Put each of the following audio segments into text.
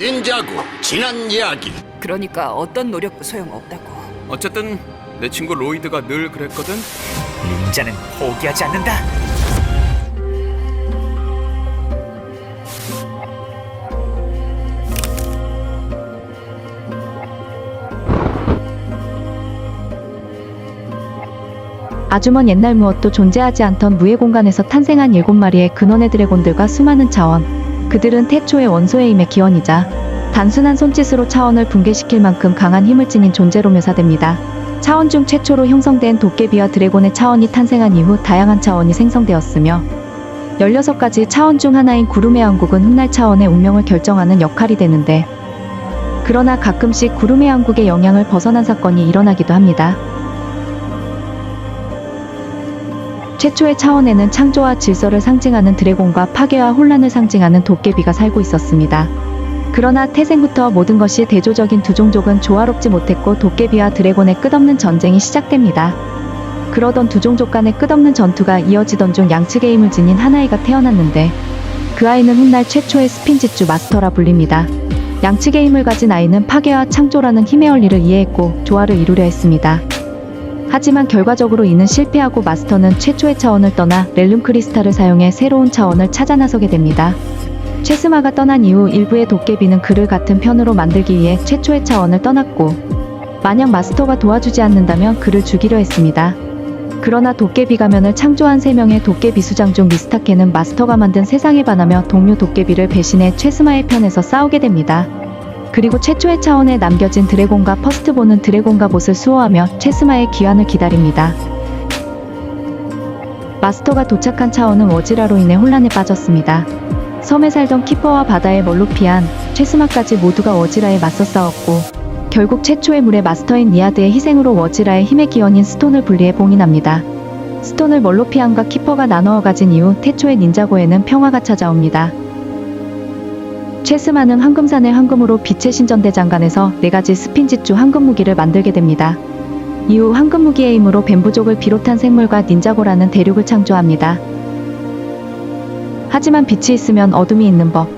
닌자고 지난 이야기. 그러니까 어떤 노력도 소용없다고. 어쨌든 내 친구 로이드가 늘 그랬거든. 닌자는 포기하지 않는다. 아주 먼 옛날 무엇도 존재하지 않던 무의 공간에서 탄생한 7마리의 근원의 드래곤들과 수많은 차원. 그들은 태초의 원소의 힘의 기원이자 단순한 손짓으로 차원을 붕괴시킬 만큼 강한 힘을 지닌 존재로 묘사됩니다. 차원 중 최초로 형성된 도깨비와 드래곤의 차원이 탄생한 이후 다양한 차원이 생성되었으며 16가지 차원 중 하나인 구름의 왕국은 훗날 차원의 운명을 결정하는 역할이 되는데, 그러나 가끔씩 구름의 왕국의 영향을 벗어난 사건이 일어나기도 합니다. 최초의 차원에는 창조와 질서를 상징하는 드래곤과 파괴와 혼란을 상징하는 도깨비가 살고 있었습니다. 그러나 태생부터 모든 것이 대조적인 두 종족은 조화롭지 못했고 도깨비와 드래곤의 끝없는 전쟁이 시작됩니다. 그러던 두 종족 간의 끝없는 전투가 이어지던 중 양측의 힘을 지닌 한 아이가 태어났는데, 그 아이는 훗날 최초의 스핀지주 마스터라 불립니다. 양측의 힘을 가진 아이는 파괴와 창조라는 힘의 원리를 이해했고 조화를 이루려 했습니다. 하지만 결과적으로 이는 실패하고 마스터는 최초의 차원을 떠나 렐름 크리스탈을 사용해 새로운 차원을 찾아 나서게 됩니다. 체스마가 떠난 이후 일부의 도깨비는 그를 같은 편으로 만들기 위해 최초의 차원을 떠났고, 만약 마스터가 도와주지 않는다면 그를 죽이려 했습니다. 그러나 도깨비 가면을 창조한 3명의 도깨비 수장 중 미스타케는 마스터가 만든 세상에 반하며 동료 도깨비를 배신해 체스마의 편에서 싸우게 됩니다. 그리고 최초의 차원에 남겨진 드래곤과 퍼스트본은 드래곤과 봇을 수호하며 체스마의 귀환을 기다립니다. 마스터가 도착한 차원은 워지라로 인해 혼란에 빠졌습니다. 섬에 살던 키퍼와 바다의 멀로피안, 체스마까지 모두가 워지라에 맞서 싸웠고, 결국 최초의 물의 마스터인 니아드의 희생으로 워지라의 힘의 기원인 스톤을 분리해 봉인합니다. 스톤을 멀로피안과 키퍼가 나누어 가진 이후 태초의 닌자고에는 평화가 찾아옵니다. 체스마는 황금산의 황금으로 빛의 신전대장간에서 4가지 스핀지주 황금무기를 만들게 됩니다. 이후 황금무기의 힘으로 뱀부족을 비롯한 생물과 닌자고라는 대륙을 창조합니다. 하지만 빛이 있으면 어둠이 있는 법.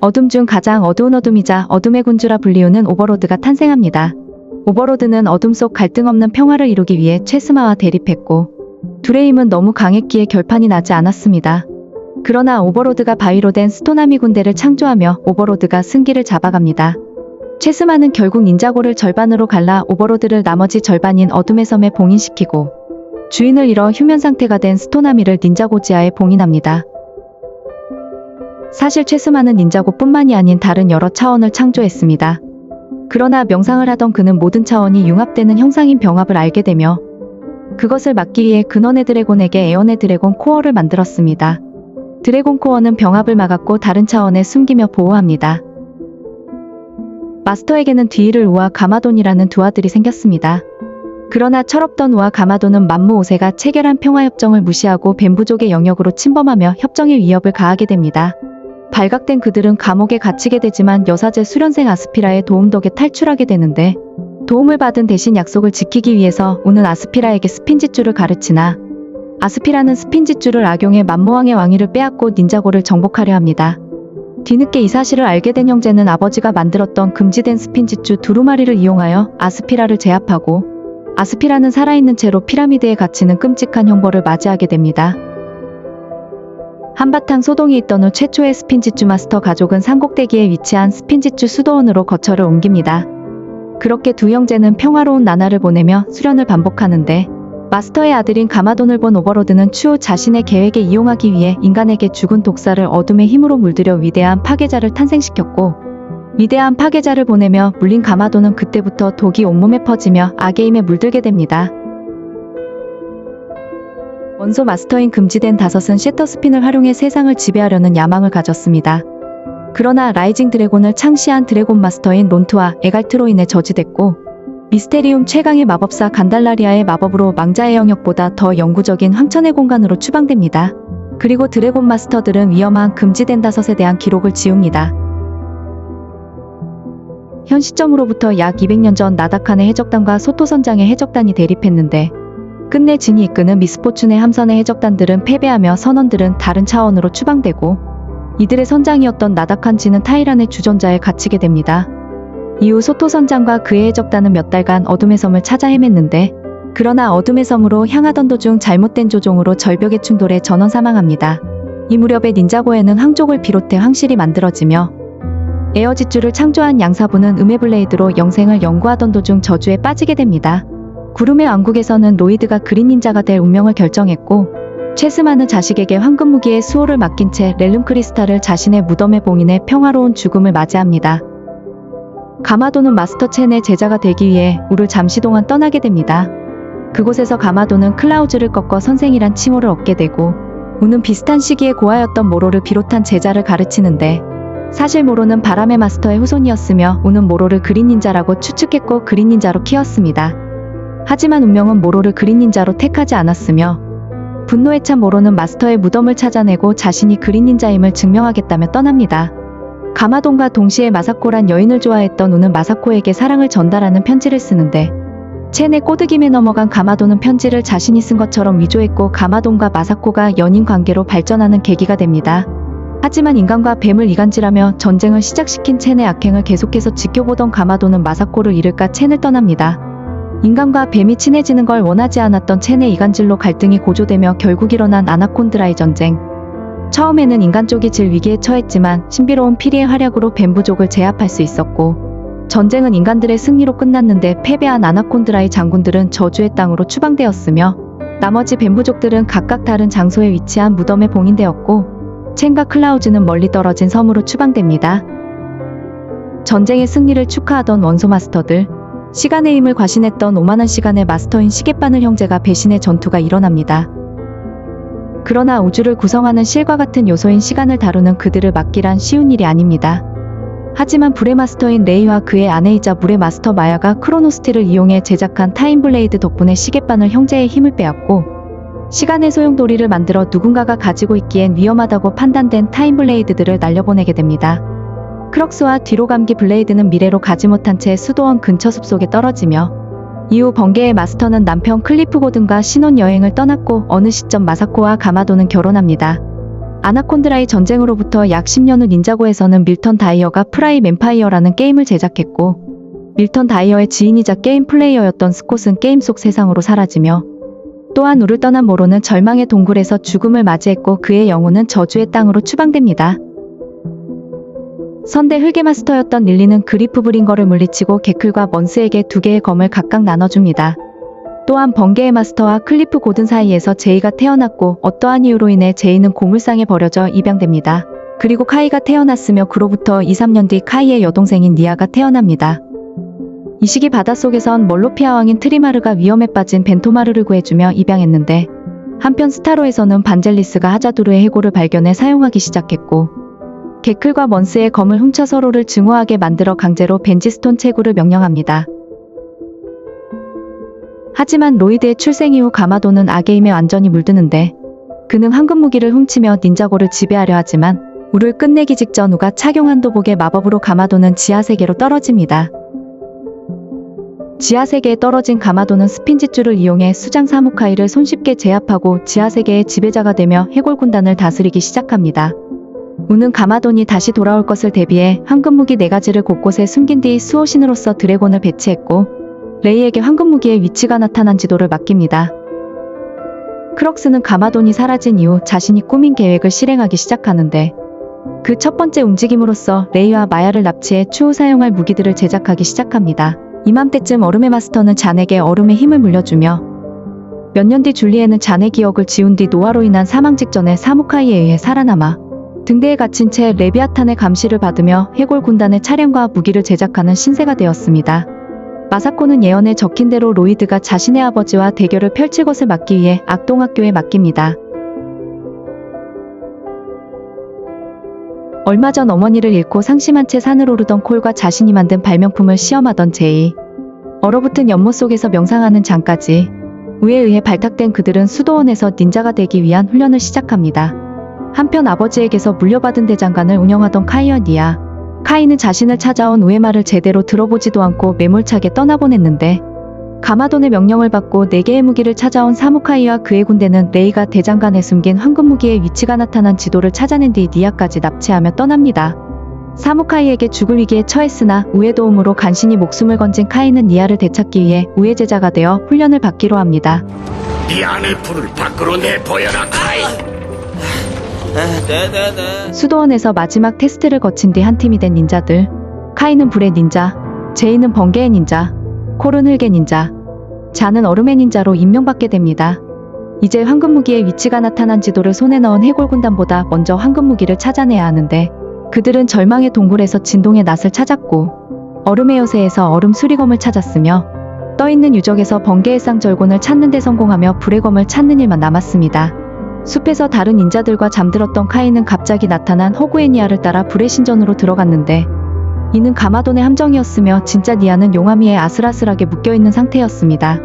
어둠 중 가장 어두운 어둠이자 어둠의 군주라 불리우는 오버로드가 탄생합니다. 오버로드는 어둠 속 갈등 없는 평화를 이루기 위해 체스마와 대립했고, 둘의 힘은 너무 강했기에 결판이 나지 않았습니다. 그러나 오버로드가 바위로 된 스토나미 군대를 창조하며 오버로드가 승기를 잡아갑니다. 체스마는 결국 닌자고를 절반으로 갈라 오버로드를 나머지 절반인 어둠의 섬에 봉인시키고, 주인을 잃어 휴면 상태가 된 스토나미를 닌자고 지하에 봉인합니다. 사실 체스마는 닌자고뿐만이 아닌 다른 여러 차원을 창조했습니다. 그러나 명상을 하던 그는 모든 차원이 융합되는 형상인 병합을 알게 되며, 그것을 막기 위해 근원의 드래곤에게 에온의 드래곤 코어를 만들었습니다. 드래곤 코어는 병합을 막았고 다른 차원에 숨기며 보호합니다. 마스터에게는 뒤이를 우와 가마돈이라는 두 아들이 생겼습니다. 그러나 철없던 우와 가마돈은 만무 5세가 체결한 평화협정을 무시하고 뱀부족의 영역으로 침범하며 협정의 위협을 가하게 됩니다. 발각된 그들은 감옥에 갇히게 되지만 여사제 수련생 아스피라의 도움 덕에 탈출하게 되는데, 도움을 받은 대신 약속을 지키기 위해서 우는 아스피라에게 스핀지주를 가르치나, 아스피라는 스핀지주를 악용해 만무왕의 왕위를 빼앗고 닌자고를 정복하려 합니다. 뒤늦게 이 사실을 알게 된 형제는 아버지가 만들었던 금지된 스핀지주 두루마리를 이용하여 아스피라를 제압하고, 아스피라는 살아있는 채로 피라미드에 갇히는 끔찍한 형벌을 맞이하게 됩니다. 한바탕 소동이 있던 후 최초의 스핀지주 마스터 가족은 산꼭대기에 위치한 스핀지주 수도원으로 거처를 옮깁니다. 그렇게 두 형제는 평화로운 나날을 보내며 수련을 반복하는데, 마스터의 아들인 가마돈을 본 오버로드는 추후 자신의 계획에 이용하기 위해 인간에게 죽은 독사를 어둠의 힘으로 물들여 위대한 파괴자를 탄생시켰고, 위대한 파괴자를 보내며 물린 가마돈은 그때부터 독이 온몸에 퍼지며 악의 힘에 물들게 됩니다. 원소 마스터인 금지된 다섯은 셔터스핀을 활용해 세상을 지배하려는 야망을 가졌습니다. 그러나 라이징 드래곤을 창시한 드래곤 마스터인 론트와 에갈트로 인해 저지됐고, 미스테리움 최강의 마법사 간달라리아의 마법으로 망자의 영역보다 더 영구적인 황천의 공간으로 추방됩니다. 그리고 드래곤 마스터들은 위험한 금지된 다섯에 대한 기록을 지웁니다. 현 시점으로부터 약 200년 전 나다칸의 해적단과 소토선장의 해적단이 대립했는데, 끝내 진이 이끄는 미스포춘의 함선의 해적단들은 패배하며 선원들은 다른 차원으로 추방되고, 이들의 선장이었던 나다칸 지는 타이란의 주전자에 갇히게 됩니다. 이후 소토 선장과 그의 해적단은 몇 달간 어둠의 섬을 찾아 헤맸는데 그러나 어둠의 섬으로 향하던 도중 잘못된 조종으로 절벽의 충돌에 전원 사망합니다. 이 무렵에 닌자고에는 황족을 비롯해 황실이 만들어지며 에어지주를 창조한 양사부는 음의 블레이드로 영생을 연구하던 도중 저주에 빠지게 됩니다. 구름의 왕국에서는 로이드가 그린 닌자가 될 운명을 결정했고 최스마는 자식에게 황금 무기의 수호를 맡긴 채 렐름 크리스탈을 자신의 무덤에 봉인해 평화로운 죽음을 맞이합니다. 가마도는 마스터 첸의 제자가 되기 위해 우를 잠시 동안 떠나게 됩니다. 그곳에서 가마도는 클라우즈를 꺾어 선생이란 칭호를 얻게 되고 우는 비슷한 시기에 고아였던 모로를 비롯한 제자를 가르치는데 사실 모로는 바람의 마스터의 후손이었으며 우는 모로를 그린 닌자라고 추측했고 그린 닌자로 키웠습니다. 하지만 운명은 모로를 그린 닌자로 택하지 않았으며 분노에 찬 모로는 마스터의 무덤을 찾아내고 자신이 그린 닌자임을 증명하겠다며 떠납니다. 가마돈과 동시에 마사코란 여인을 좋아했던 우는 마사코에게 사랑을 전달하는 편지를 쓰는데 첸의 꼬드김에 넘어간 가마돈은 편지를 자신이 쓴 것처럼 위조했고 가마돈과 마사코가 연인 관계로 발전하는 계기가 됩니다. 하지만 인간과 뱀을 이간질하며 전쟁을 시작시킨 첸의 악행을 계속해서 지켜보던 가마돈은 마사코를 잃을까 첸을 떠납니다. 인간과 뱀이 친해지는 걸 원하지 않았던 첸의 이간질로 갈등이 고조되며 결국 일어난 아나콘드라의 전쟁. 처음에는 인간 쪽이 질 위기에 처했지만 신비로운 피리의 활약으로 뱀부족을 제압할 수 있었고 전쟁은 인간들의 승리로 끝났는데 패배한 아나콘드라의 장군들은 저주의 땅으로 추방되었으며 나머지 뱀부족들은 각각 다른 장소에 위치한 무덤에 봉인되었고 첸과 클라우즈는 멀리 떨어진 섬으로 추방됩니다. 전쟁의 승리를 축하하던 원소 마스터들, 시간의 힘을 과신했던 오만한 시간의 마스터인 시계바늘 형제가 배신의 전투가 일어납니다. 그러나 우주를 구성하는 실과 같은 요소인 시간을 다루는 그들을 막기란 쉬운 일이 아닙니다. 하지만 불의 마스터인 레이와 그의 아내이자 물의 마스터 마야가 크로노스틸을 이용해 제작한 타임블레이드 덕분에 시계바늘 형제의 힘을 빼앗고 시간의 소용돌이를 만들어 누군가가 가지고 있기엔 위험하다고 판단된 타임블레이드들을 날려보내게 됩니다. 크럭스와 뒤로 감기 블레이드는 미래로 가지 못한 채 수도원 근처 숲속에 떨어지며 이후 번개의 마스터는 남편 클리프 고든과 신혼여행을 떠났고 어느 시점 마사코와 가마도는 결혼합니다. 아나콘드라의 전쟁으로부터 약 10년 후 닌자고에서는 밀턴 다이어가 프라임 엠파이어라는 게임을 제작했고 밀턴 다이어의 지인이자 게임 플레이어였던 스콧은 게임 속 세상으로 사라지며 또한 우를 떠난 모로는 절망의 동굴에서 죽음을 맞이했고 그의 영혼은 저주의 땅으로 추방됩니다. 선대 흑의 마스터였던 릴리는 그리프 브링거를 물리치고 게클과 먼스에게 2개의 검을 각각 나눠줍니다. 또한 번개의 마스터와 클리프 고든 사이에서 제이가 태어났고 어떠한 이유로 인해 제이는 고물상에 버려져 입양됩니다. 그리고 카이가 태어났으며 그로부터 2-3년 뒤 카이의 여동생인 니아가 태어납니다. 이 시기 바닷속에선 멀로피아 왕인 트리마르가 위험에 빠진 벤토마르를 구해주며 입양했는데 한편 스타로에서는 반젤리스가 하자두르의 해골을 발견해 사용하기 시작했고 게클과 먼스의 검을 훔쳐 서로를 증오하게 만들어 강제로 벤지스톤 채굴을 명령합니다. 하지만 로이드의 출생 이후 가마도는 악의 힘에 완전히 물드는데 그는 황금 무기를 훔치며 닌자고를 지배하려 하지만 우를 끝내기 직전 우가 착용한 도복의 마법으로 가마도는 지하세계로 떨어집니다. 지하세계에 떨어진 가마도는 스핀지줄을 이용해 수장 사무카이를 손쉽게 제압하고 지하세계의 지배자가 되며 해골 군단을 다스리기 시작합니다. 우는 가마돈이 다시 돌아올 것을 대비해 황금무기 4가지를 곳곳에 숨긴 뒤 수호신으로서 드래곤을 배치했고 레이에게 황금무기의 위치가 나타난 지도를 맡깁니다. 크럭스는 가마돈이 사라진 이후 자신이 꾸민 계획을 실행하기 시작하는데 그 첫 번째 움직임으로써 레이와 마야를 납치해 추후 사용할 무기들을 제작하기 시작합니다. 이맘때쯤 얼음의 마스터는 잔에게 얼음의 힘을 물려주며 몇 년 뒤 줄리에는 잔의 기억을 지운 뒤 노화로 인한 사망 직전에 사무카이에 의해 살아남아 등대에 갇힌 채 레비아탄의 감시를 받으며 해골 군단의 차량과 무기를 제작하는 신세가 되었습니다. 마사코는 예언에 적힌 대로 로이드가 자신의 아버지와 대결을 펼칠 것을 막기 위해 악동학교에 맡깁니다. 얼마 전 어머니를 잃고 상심한 채 산을 오르던 콜과 자신이 만든 발명품을 시험하던 제이, 얼어붙은 연못 속에서 명상하는 장까지 우에 의해 발탁된 그들은 수도원에서 닌자가 되기 위한 훈련을 시작합니다. 한편 아버지에게서 물려받은 대장간을 운영하던 카이와 니아, 카이는 자신을 찾아온 우의 말을 제대로 들어보지도 않고 매몰차게 떠나보냈는데 가마돈의 명령을 받고 4개의 무기를 찾아온 사무카이와 그의 군대는 레이가 대장간에 숨긴 황금 무기의 위치가 나타난 지도를 찾아낸 뒤 니아까지 납치하며 떠납니다. 사무카이에게 죽을 위기에 처했으나 우의 도움으로 간신히 목숨을 건진 카이는 니아를 되찾기 위해 우의 제자가 되어 훈련을 받기로 합니다. 네 안의 불을 밖으로 내보여라, 카이. 수도원에서 마지막 테스트를 거친 뒤 한 팀이 된 닌자들. 카이는 불의 닌자, 제이는 번개의 닌자, 콜은 흙의 닌자, 자는 얼음의 닌자로 임명받게 됩니다. 이제 황금 무기의 위치가 나타난 지도를 손에 넣은 해골 군단보다 먼저 황금 무기를 찾아내야 하는데, 그들은 절망의 동굴에서 진동의 낫을 찾았고 얼음의 요새에서 얼음 수리검을 찾았으며 떠있는 유적에서 번개의 쌍절곤을 찾는 데 성공하며 불의 검을 찾는 일만 남았습니다. 숲에서 다른 닌자들과 잠들었던 카이는 갑자기 나타난 허구의 니아를 따라 불의 신전으로 들어갔는데, 이는 가마돈의 함정이었으며 진짜 니아는 용암 위에 아슬아슬하게 묶여있는 상태였습니다.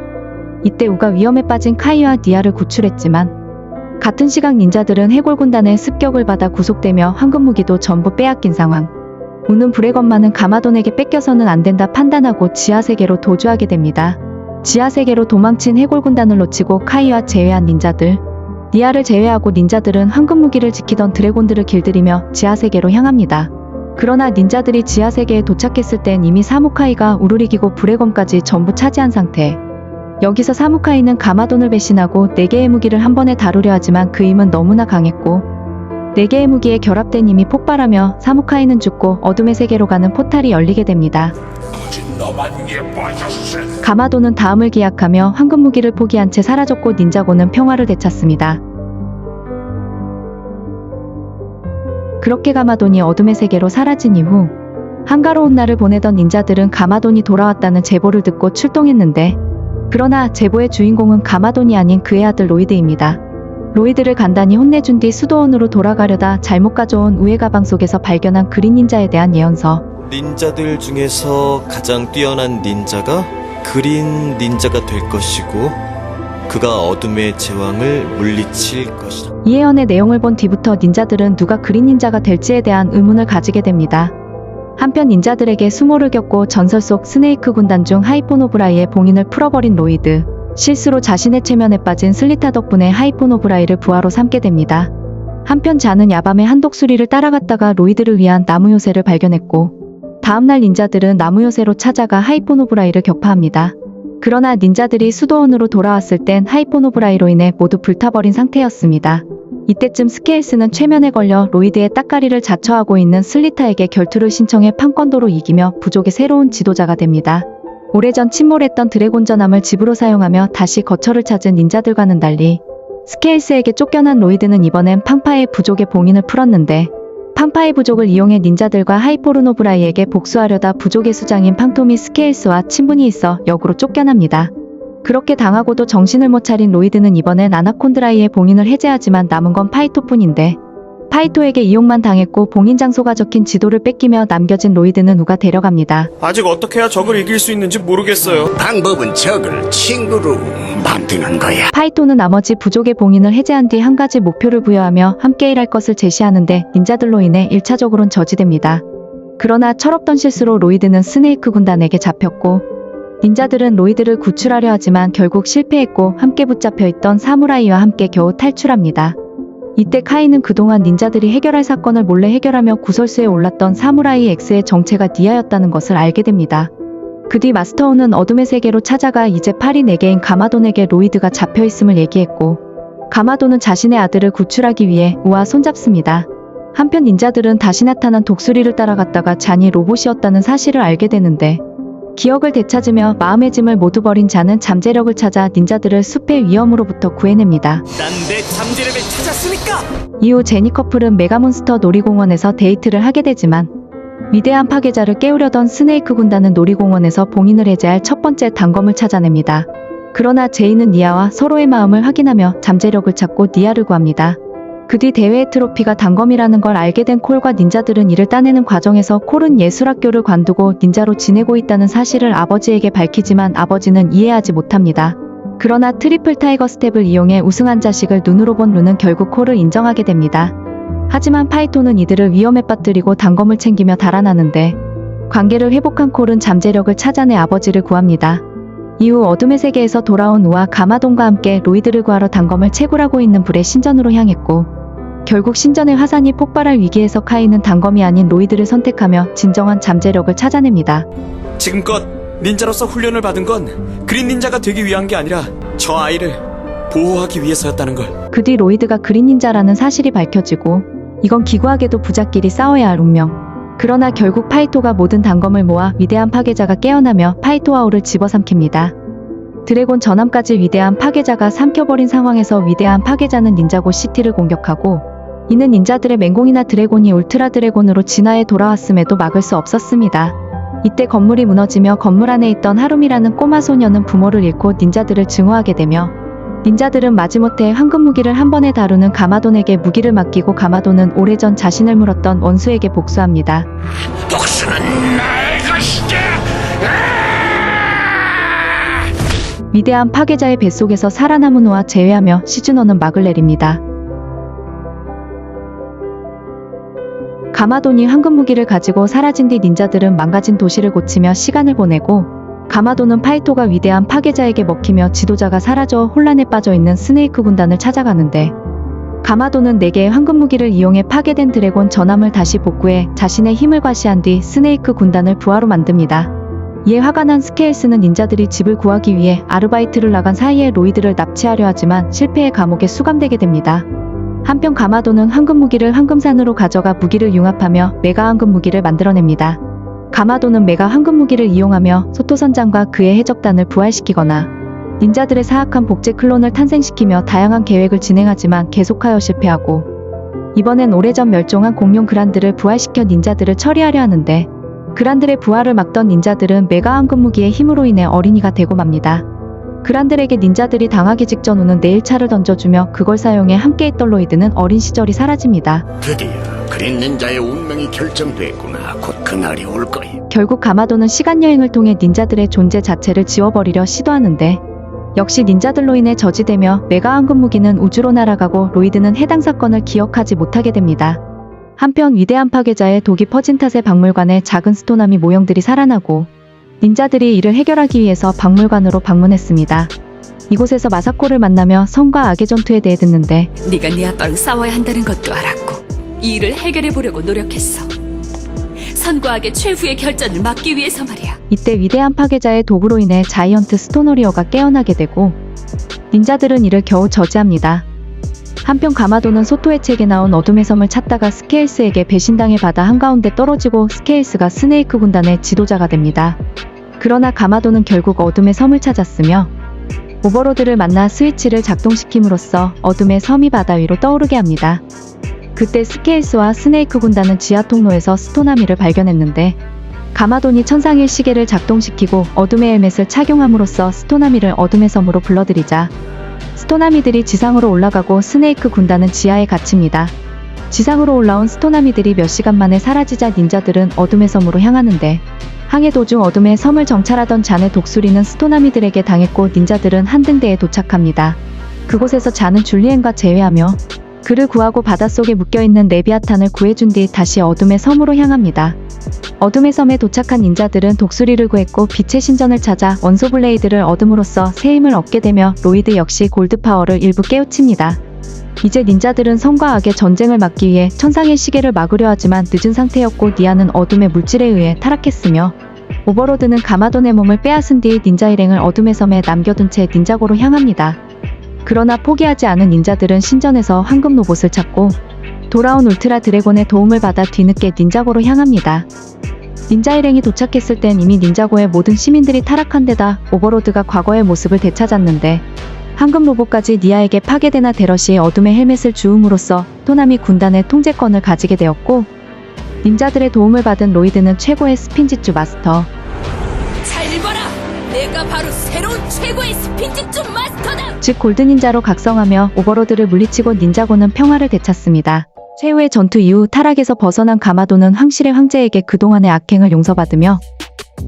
이때 우가 위험에 빠진 카이와 니아를 구출했지만 같은 시각 닌자들은 해골 군단의 습격을 받아 구속되며 황금 무기도 전부 빼앗긴 상황. 우는 불의 검만은 가마돈에게 뺏겨서는 안 된다 판단하고 지하세계로 도주하게 됩니다. 지하세계로 도망친 해골 군단을 놓치고 카이와 제외한 닌자들, 니아를 제외하고 닌자들은 황금 무기를 지키던 드래곤들을 길들이며 지하세계로 향합니다. 그러나 닌자들이 지하세계에 도착했을 땐 이미 사무카이가 우르르 기고 불의 검까지 전부 차지한 상태. 여기서 사무카이는 가마돈을 배신하고 4개의 무기를 한 번에 다루려 하지만 그 힘은 너무나 강했고 4개의 무기에 결합된 힘이 폭발하며 사무카이는 죽고 어둠의 세계로 가는 포탈이 열리게 됩니다. 가마돈은 다음을 기약하며 황금 무기를 포기한 채 사라졌고 닌자고는 평화를 되찾습니다. 그렇게 가마돈이 어둠의 세계로 사라진 이후 한가로운 날을 보내던 닌자들은 가마돈이 돌아왔다는 제보를 듣고 출동했는데, 그러나 제보의 주인공은 가마돈이 아닌 그의 아들 로이드입니다. 로이드를 간단히 혼내준 뒤 수도원으로 돌아가려다 잘못 가져온 우의 가방 속에서 발견한 그린 닌자에 대한 예언서. 닌자들 중에서 가장 뛰어난 닌자가 그린 닌자가 될 것이고 그가 어둠의 제왕을 물리칠 것이다. 이 예언의 내용을 본 뒤부터 닌자들은 누가 그린 닌자가 될지에 대한 의문을 가지게 됩니다. 한편 닌자들에게 수모를 겪고 전설 속 스네이크 군단 중 하이포노브라이의 봉인을 풀어버린 로이드, 실수로 자신의 체면에 빠진 슬리타 덕분에 하이포노브라이를 부하로 삼게 됩니다. 한편 자는 야밤에 한독수리를 따라갔다가 로이드를 위한 나무 요새를 발견했고 다음날 닌자들은 나무 요새로 찾아가 하이포노브라이를 격파합니다. 그러나 닌자들이 수도원으로 돌아왔을 땐 하이포노브라이로 인해 모두 불타버린 상태였습니다. 이때쯤 스케일스는 최면에 걸려 로이드의 따까리를 자처하고 있는 슬리타에게 결투를 신청해 판권도로 이기며 부족의 새로운 지도자가 됩니다. 오래전 침몰했던 드래곤 전함을 집으로 사용하며 다시 거처를 찾은 닌자들과는 달리 스케일스에게 쫓겨난 로이드는 이번엔 팡파의 부족의 봉인을 풀었는데, 팡파의 부족을 이용해 닌자들과 하이포르노브라이에게 복수하려다 부족의 수장인 팡토미 스케일스와 친분이 있어 역으로 쫓겨납니다. 그렇게 당하고도 정신을 못 차린 로이드는 이번엔 아나콘드라이의 봉인을 해제하지만 남은 건 파이토뿐인데, 파이토에게 이용만 당했고 봉인 장소가 적힌 지도를 뺏기며 남겨진 로이드는 우가 데려갑니다. 아직 어떻게 해야 적을 이길 수 있는지 모르겠어요. 방법은 적을 친구로 만드는 거야. 파이토는 나머지 부족의 봉인을 해제한 뒤 한 가지 목표를 부여하며 함께 일할 것을 제시하는데 닌자들로 인해 1차적으로는 저지됩니다. 그러나 철없던 실수로 로이드는 스네이크 군단에게 잡혔고 닌자들은 로이드를 구출하려 하지만 결국 실패했고 함께 붙잡혀 있던 사무라이와 함께 겨우 탈출합니다. 이때 카이는 그동안 닌자들이 해결할 사건을 몰래 해결하며 구설수에 올랐던 사무라이 X의 정체가 니아였다는 것을 알게 됩니다. 그 뒤 마스터우는 어둠의 세계로 찾아가 이제 팔이 4개인 가마돈에게 로이드가 잡혀있음을 얘기했고 가마돈은 자신의 아들을 구출하기 위해 우와 손잡습니다. 한편 닌자들은 다시 나타난 독수리를 따라갔다가 잔이 로봇이었다는 사실을 알게 되는데, 기억을 되찾으며 마음의 짐을 모두 버린 자는 잠재력을 찾아 닌자들을 숲의 위험으로부터 구해냅니다. 난 내 잠재력을 찾았으니까! 이후 제니 커플은 메가몬스터 놀이공원에서 데이트를 하게 되지만 위대한 파괴자를 깨우려던 스네이크 군단은 놀이공원에서 봉인을 해제할 첫 번째 단검을 찾아냅니다. 그러나 제이는 니아와 서로의 마음을 확인하며 잠재력을 찾고 니아를 구합니다. 그 뒤 대회의 트로피가 단검이라는 걸 알게 된 콜과 닌자들은 이를 따내는 과정에서 콜은 예술학교를 관두고 닌자로 지내고 있다는 사실을 아버지에게 밝히지만 아버지는 이해하지 못합니다. 그러나 트리플 타이거 스텝을 이용해 우승한 자식을 눈으로 본 루는 결국 콜을 인정하게 됩니다. 하지만 파이토는 이들을 위험에 빠뜨리고 단검을 챙기며 달아나는데, 관계를 회복한 콜은 잠재력을 찾아내 아버지를 구합니다. 이후 어둠의 세계에서 돌아온 우와 가마돈과 함께 로이드를 구하러 단검을 채굴하고 있는 불의 신전으로 향했고, 결국 신전의 화산이 폭발할 위기에서 카이는 단검이 아닌 로이드를 선택하며 진정한 잠재력을 찾아냅니다. 지금껏 닌자로서 훈련을 받은 건 그린 닌자가 되기 위한 게 아니라 저 아이를 보호하기 위해서였다는 걸. 그 뒤 로이드가 그린 닌자라는 사실이 밝혀지고, 이건 기구하게도 부자끼리 싸워야 할 운명. 그러나 결국 파이토가 모든 단검을 모아 위대한 파괴자가 깨어나며 파이토 아오를 집어삼킵니다. 드래곤 전함까지 위대한 파괴자가 삼켜버린 상황에서 위대한 파괴자는 닌자고 시티를 공격하고, 이는 닌자들의 맹공이나 드래곤이 울트라 드래곤으로 진화해 돌아왔음에도 막을 수 없었습니다. 이때 건물이 무너지며 건물 안에 있던 하룸이라는 꼬마 소녀는 부모를 잃고 닌자들을 증오하게 되며, 닌자들은 마지못해 황금 무기를 한 번에 다루는 가마돈에게 무기를 맡기고 가마돈은 오래전 자신을 물었던 원수에게 복수합니다. 복수는 나의 것이다. 위대한 파괴자의 뱃속에서 살아남은 우와 제외하며 시즈노는 막을 내립니다. 가마돈이 황금 무기를 가지고 사라진 뒤 닌자들은 망가진 도시를 고치며 시간을 보내고, 가마돈은 파이토가 위대한 파괴자에게 먹히며 지도자가 사라져 혼란에 빠져있는 스네이크 군단을 찾아가는데, 가마돈은 4개의 황금 무기를 이용해 파괴된 드래곤 전함을 다시 복구해 자신의 힘을 과시한 뒤 스네이크 군단을 부하로 만듭니다. 이에 화가 난 스케일스는 닌자들이 집을 구하기 위해 아르바이트를 나간 사이에 로이드를 납치하려 하지만 실패해 감옥에 수감되게 됩니다. 한편 가마돈은 황금 무기를 황금산으로 가져가 무기를 융합하며 메가 황금 무기를 만들어냅니다. 가마돈은 메가 황금 무기를 이용하며 소토선장과 그의 해적단을 부활시키거나 닌자들의 사악한 복제 클론을 탄생시키며 다양한 계획을 진행하지만 계속하여 실패하고, 이번엔 오래전 멸종한 공룡 그란드를 부활시켜 닌자들을 처리하려 하는데, 그란들의 부활을 막던 닌자들은 메가 황금 무기의 힘으로 인해 어린이가 되고 맙니다. 그란들에게 닌자들이 당하기 직전 우는 네일차를 던져주며 그걸 사용해 함께했던 로이드는 어린 시절이 사라집니다. 드디어 그린 닌자의 운명이 결정됐구나. 곧 그날이 올 거야. 결국 가마돈은 시간여행을 통해 닌자들의 존재 자체를 지워버리려 시도하는데, 역시 닌자들로 인해 저지되며 메가 황금 무기는 우주로 날아가고 로이드는 해당 사건을 기억하지 못하게 됩니다. 한편 위대한 파괴자의 독이 퍼진 탓에 박물관에 작은 스토나미 모형들이 살아나고, 닌자들이 이를 해결하기 위해서 박물관으로 방문했습니다. 이곳에서 마사코를 만나며 선과 악의 전투에 대해 듣는데, 네가 네 아빠랑 싸워야 한다는 것도 알았고 이 일을 해결해 보려고 노력했어. 선과 악의 최후의 결전을 막기 위해서 말이야. 이때 위대한 파괴자의 독으로 인해 자이언트 스토너리어가 깨어나게 되고, 닌자들은 이를 겨우 저지합니다. 한편 가마돈은 소토의 책에 나온 어둠의 섬을 찾다가 스케일스에게 배신당해 바다 한가운데 떨어지고 스케일스가 스네이크 군단의 지도자가 됩니다. 그러나 가마돈은 결국 어둠의 섬을 찾았으며 오버로드를 만나 스위치를 작동시킴으로써 어둠의 섬이 바다 위로 떠오르게 합니다. 그때 스케일스와 스네이크 군단은 지하 통로에서 스토나미를 발견했는데, 가마돈이 천상의 시계를 작동시키고 어둠의 헬멧을 착용함으로써 스토나미를 어둠의 섬으로 불러들이자 스토나미들이 지상으로 올라가고 스네이크 군단은 지하에 갇힙니다. 지상으로 올라온 스토나미들이 몇 시간 만에 사라지자 닌자들은 어둠의 섬으로 향하는데, 항해 도중 어둠의 섬을 정찰하던 잔의 독수리는 스토나미들에게 당했고 닌자들은 한등대에 도착합니다. 그곳에서 잔은 줄리엔과 재회하며 그를 구하고 바닷속에 묶여있는 레비아탄을 구해준 뒤 다시 어둠의 섬으로 향합니다. 어둠의 섬에 도착한 닌자들은 독수리를 구했고 빛의 신전을 찾아 원소 블레이드를 얻음으로써 새 힘을 얻게 되며 로이드 역시 골드 파워를 일부 깨우칩니다. 이제 닌자들은 선과 악의 전쟁을 막기 위해 천상의 시계를 막으려 하지만 늦은 상태였고 니아는 어둠의 물질에 의해 타락했으며, 오버로드는 가마돈의 몸을 빼앗은 뒤 닌자 일행을 어둠의 섬에 남겨둔 채 닌자고로 향합니다. 그러나 포기하지 않은 닌자들은 신전에서 황금 로봇을 찾고 돌아온 울트라 드래곤의 도움을 받아 뒤늦게 닌자고로 향합니다. 닌자 일행이 도착했을 땐 이미 닌자고의 모든 시민들이 타락한 데다 오버로드가 과거의 모습을 되찾았는데, 황금 로봇까지 니아에게 파괴되나 데러시의 어둠의 헬멧을 주움으로써 토나미 군단의 통제권을 가지게 되었고, 닌자들의 도움을 받은 로이드는 최고의 스핀지주 마스터, 잘 봐라! 내가 바로 새로운 최고의 스핀지주 마스터다! 즉 골드닌자로 각성하며 오버로드를 물리치고 닌자고는 평화를 되찾습니다. 최후의 전투 이후 타락에서 벗어난 가마돈은 황실의 황제에게 그동안의 악행을 용서받으며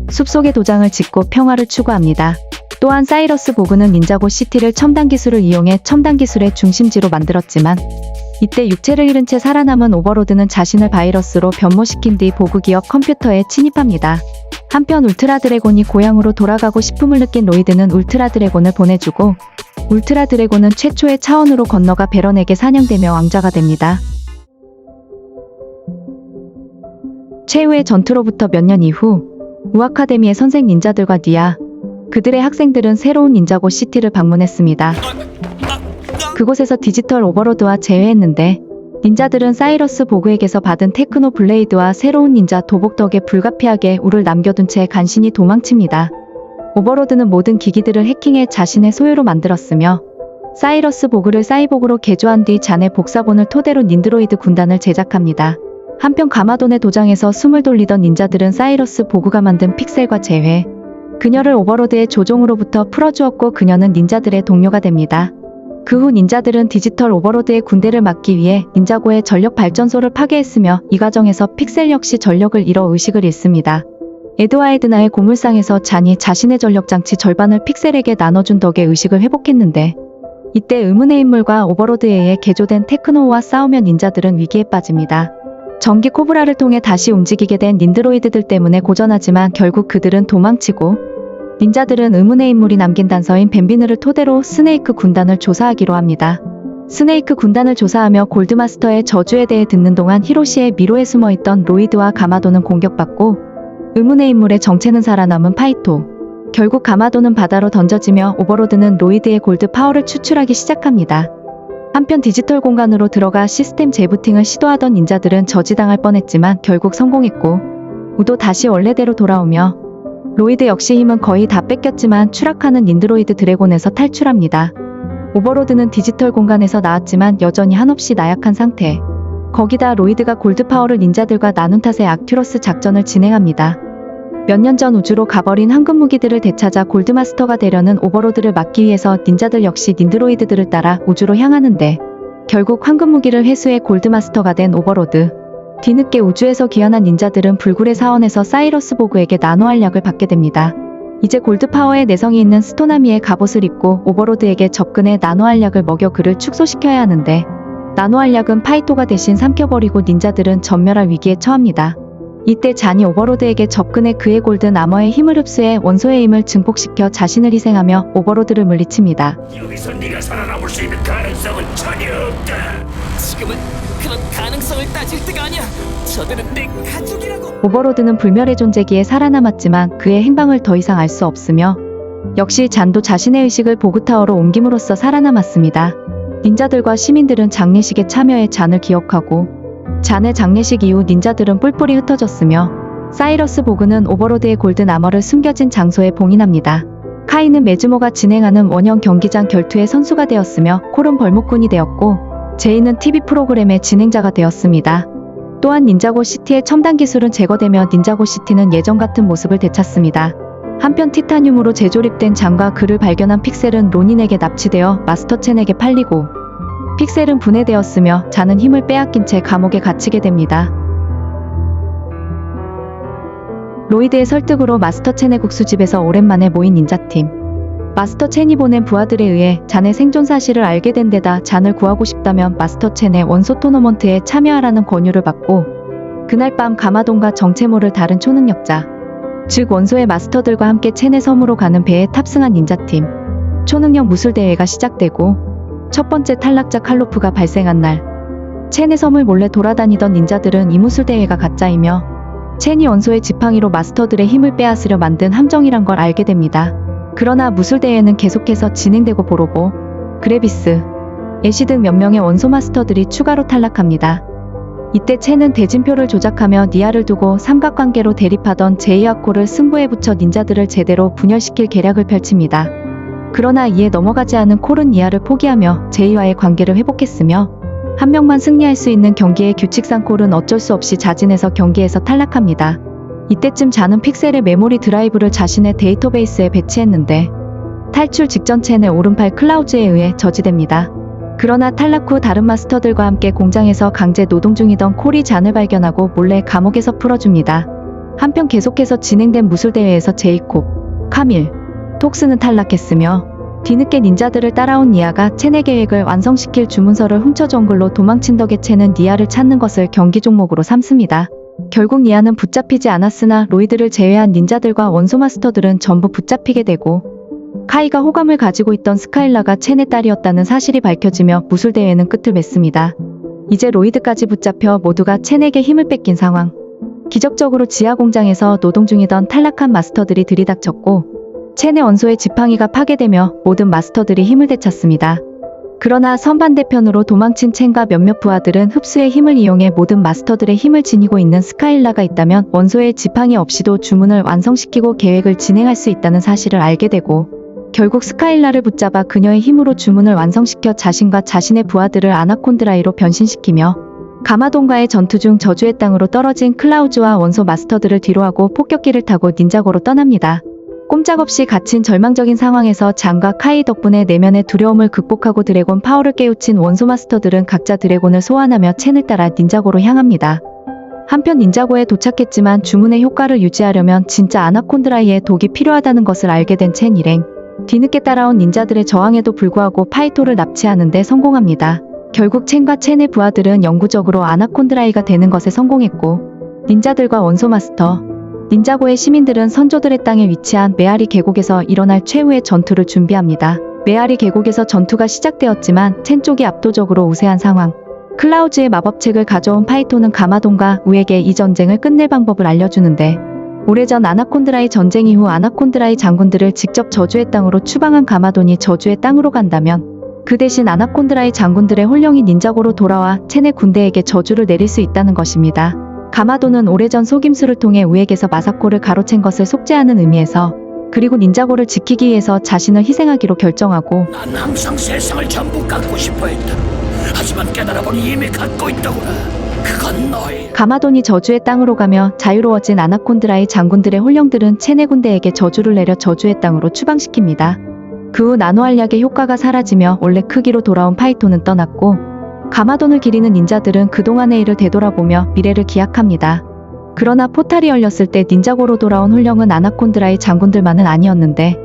숲속에 도장을 짓고 평화를 추구합니다. 또한 사이러스 보그는 닌자고 시티를 첨단 기술을 이용해 첨단 기술의 중심지로 만들었지만, 이때 육체를 잃은 채 살아남은 오버로드는 자신을 바이러스로 변모시킨 뒤 보그 기업 컴퓨터에 침입합니다. 한편 울트라 드래곤이 고향으로 돌아가고 싶음을 느낀 로이드는 울트라 드래곤을 보내주고 울트라 드래곤은 최초의 차원으로 건너가 베런에게 사냥되며 왕자가 됩니다. 최후의 전투로부터 몇 년 이후 우아카데미의 선생 닌자들과 니아, 그들의 학생들은 새로운 닌자고 시티를 방문했습니다. 그곳에서 디지털 오버로드와 재회했는데 닌자들은 사이러스 보그에게서 받은 테크노 블레이드와 새로운 닌자 도복 덕에 불가피하게 우를 남겨둔 채 간신히 도망칩니다. 오버로드는 모든 기기들을 해킹해 자신의 소유로 만들었으며 사이러스 보그를 사이보그로 개조한 뒤 자네 복사본을 토대로 닌드로이드 군단을 제작합니다. 한편 가마돈의 도장에서 숨을 돌리던 닌자들은 사이러스 보그가 만든 픽셀과 재회, 그녀를 오버로드의 조종으로부터 풀어주었고 그녀는 닌자들의 동료가 됩니다. 그 후 닌자들은 디지털 오버로드의 군대를 막기 위해 닌자고의 전력 발전소를 파괴했으며 이 과정에서 픽셀 역시 전력을 잃어 의식을 잃습니다. 에드와에드나의 고물상에서 잔이 자신의 전력 장치 절반을 픽셀에게 나눠준 덕에 의식을 회복했는데 이때 의문의 인물과 오버로드에 의해 개조된 테크노와 싸우며 닌자들은 위기에 빠집니다. 전기 코브라를 통해 다시 움직이게 된 닌드로이드들 때문에 고전하지만 결국 그들은 도망치고 닌자들은 의문의 인물이 남긴 단서인 뱀비느를 토대로 스네이크 군단을 조사하기로 합니다. 스네이크 군단을 조사하며 골드마스터의 저주에 대해 듣는 동안 히로시의 미로에 숨어있던 로이드와 가마도는 공격받고 의문의 인물의 정체는 살아남은 파이토. 결국 가마도는 바다로 던져지며 오버로드는 로이드의 골드 파워를 추출하기 시작합니다. 한편 디지털 공간으로 들어가 시스템 재부팅을 시도하던 닌자들은 저지당할 뻔했지만 결국 성공했고 우도 다시 원래대로 돌아오며 로이드 역시 힘은 거의 다 뺏겼지만 추락하는 닌드로이드 드래곤에서 탈출합니다. 오버로드는 디지털 공간에서 나왔지만 여전히 한없이 나약한 상태. 거기다 로이드가 골드 파워를 닌자들과 나눈 탓에 악튜러스 작전을 진행합니다. 몇 년 전 우주로 가버린 황금 무기들을 되찾아 골드마스터가 되려는 오버로드를 막기 위해서 닌자들 역시 닌드로이드들을 따라 우주로 향하는데 결국 황금 무기를 회수해 골드마스터가 된 오버로드. 뒤늦게 우주에서 귀환한 닌자들은 불굴의 사원에서 사이러스 보그에게 나노알약을 받게 됩니다. 이제 골드 파워의 내성이 있는 스토나미의 갑옷을 입고 오버로드에게 접근해 나노알약을 먹여 그를 축소시켜야 하는데 나노알약은 파이토가 대신 삼켜버리고 닌자들은 전멸할 위기에 처합니다. 이때 잔이 오버로드에게 접근해 그의 골든 아머의 힘을 흡수해 원소의 힘을 증폭시켜 자신을 희생하며 오버로드를 물리칩니다. 여기서 네가 살아남을 수 있는 가능성은 전혀 없다. 지금은 그런 가능성을 따질 때가 아니야. 저들은 내 가족이라고. 오버로드는 불멸의 존재기에 살아남았지만 그의 행방을 더 이상 알 수 없으며 역시 잔도 자신의 의식을 보그타워로 옮김으로써 살아남았습니다. 닌자들과 시민들은 장례식에 참여해 잔을 기억하고 잔의 장례식 이후 닌자들은 뿔뿔이 흩어졌으며 사이러스 보그는 오버로드의 골든 아머를 숨겨진 장소에 봉인합니다. 카이는 메즈모가 진행하는 원형 경기장 결투의 선수가 되었으며 콜은 벌목꾼이 되었고 제이는 TV 프로그램의 진행자가 되었습니다. 또한 닌자고 시티의 첨단 기술은 제거되며 닌자고 시티는 예전 같은 모습을 되찾습니다. 한편 티타늄으로 재조립된 잔과 그를 발견한 픽셀은 로닌에게 납치되어 마스터 첸에게 팔리고 픽셀은 분해되었으며 잔은 힘을 빼앗긴 채 감옥에 갇히게 됩니다. 로이드의 설득으로 마스터 첸의 국수집에서 오랜만에 모인 닌자팀. 마스터 첸이 보낸 부하들에 의해 잔의 생존 사실을 알게 된 데다 잔을 구하고 싶다면 마스터 첸의 원소 토너먼트에 참여하라는 권유를 받고 그날 밤 가마돈과 정체모를 다른 초능력자, 즉 원소의 마스터들과 함께 첸의 섬으로 가는 배에 탑승한 닌자팀. 초능력 무술대회가 시작되고 첫 번째 탈락자 칼로프가 발생한 날 첸의 섬을 몰래 돌아다니던 닌자들은 이 무술대회가 가짜이며 첸이 원소의 지팡이로 마스터들의 힘을 빼앗으려 만든 함정이란 걸 알게 됩니다. 그러나 무술대회는 계속해서 진행되고 보로보, 그레비스, 애쉬 등 몇 명의 원소 마스터들이 추가로 탈락합니다. 이때 첸은 대진표를 조작하며 니아를 두고 삼각관계로 대립하던 제이와 콜을 승부에 붙여 닌자들을 제대로 분열시킬 계략을 펼칩니다. 그러나 이에 넘어가지 않은 콜은 니아를 포기하며 제이와의 관계를 회복했으며 한 명만 승리할 수 있는 경기의 규칙상 콜은 어쩔 수 없이 자진해서 경기에서 탈락합니다. 이때쯤 잔은 픽셀의 메모리 드라이브를 자신의 데이터베이스에 배치했는데 탈출 직전 첸의 오른팔 클라우즈에 의해 저지됩니다. 그러나 탈락 후 다른 마스터들과 함께 공장에서 강제 노동 중이던 콜이 잔을 발견하고 몰래 감옥에서 풀어줍니다. 한편 계속해서 진행된 무술대회에서 제이콥, 카밀, 톡스는 탈락했으며 뒤늦게 닌자들을 따라온 니아가 첸의 계획을 완성시킬 주문서를 훔쳐 정글로 도망친 덕에 첸은 니아를 찾는 것을 경기 종목으로 삼습니다. 결국 니아는 붙잡히지 않았으나 로이드를 제외한 닌자들과 원소 마스터들은 전부 붙잡히게 되고 카이가 호감을 가지고 있던 스카일라가 첸의 딸이었다는 사실이 밝혀지며 무술대회는 끝을 맺습니다. 이제 로이드까지 붙잡혀 모두가 첸에게 힘을 뺏긴 상황. 기적적으로 지하 공장에서 노동 중이던 탈락한 마스터들이 들이닥쳤고 첸의 원소의 지팡이가 파괴되며 모든 마스터들이 힘을 되찾습니다. 그러나 선반대편으로 도망친 첸과 몇몇 부하들은 흡수의 힘을 이용해 모든 마스터들의 힘을 지니고 있는 스카일라가 있다면 원소의 지팡이 없이도 주문을 완성시키고 계획을 진행할 수 있다는 사실을 알게 되고 결국 스카일라를 붙잡아 그녀의 힘으로 주문을 완성시켜 자신과 자신의 부하들을 아나콘드라이로 변신시키며 가마돈과의 전투 중 저주의 땅으로 떨어진 클라우즈와 원소 마스터들을 뒤로하고 폭격기를 타고 닌자고로 떠납니다. 꼼짝없이 갇힌 절망적인 상황에서 장과 카이 덕분에 내면의 두려움을 극복하고 드래곤 파워를 깨우친 원소 마스터들은 각자 드래곤을 소환하며 첸을 따라 닌자고로 향합니다. 한편 닌자고에 도착했지만 주문의 효과를 유지하려면 진짜 아나콘드라이의 독이 필요하다는 것을 알게 된 첸 일행. 뒤늦게 따라온 닌자들의 저항에도 불구하고 파이토를 납치하는 데 성공합니다. 결국 첸과 첸의 부하들은 영구적으로 아나콘드라이가 되는 것에 성공했고 닌자들과 원소 마스터, 닌자고의 시민들은 선조들의 땅에 위치한 메아리 계곡에서 일어날 최후의 전투를 준비합니다. 메아리 계곡에서 전투가 시작되었지만 첸 쪽이 압도적으로 우세한 상황. 클라우즈의 마법책을 가져온 파이토는 가마돈과 우에게 이 전쟁을 끝낼 방법을 알려주는데 오래전 아나콘드라이 전쟁 이후 아나콘드라이 장군들을 직접 저주의 땅으로 추방한 가마돈이 저주의 땅으로 간다면 그 대신 아나콘드라이 장군들의 홀령이 닌자고로 돌아와 첸의 군대에게 저주를 내릴 수 있다는 것입니다. 가마돈은 오래전 속임수를 통해 우에게서 마사코를 가로챈 것을 속죄하는 의미에서 그리고 닌자고를 지키기 위해서 자신을 희생하기로 결정하고 난 항상 세상을 전부 갖고 싶어 했다. 하지만 깨달아보니 이미 갖고 있더구나. 그건 너의... 가마돈이 저주의 땅으로 가며 자유로워진 아나콘드라이 장군들의 홀령들은 첸의 군대에게 저주를 내려 저주의 땅으로 추방시킵니다. 그 후 나노알약의 효과가 사라지며 원래 크기로 돌아온 파이토는 떠났고 가마돈을 기리는 닌자들은 그동안의 일을 되돌아보며 미래를 기약합니다. 그러나 포탈이 열렸을 때 닌자고로 돌아온 홀령은 아나콘드라이 장군들만은 아니었는데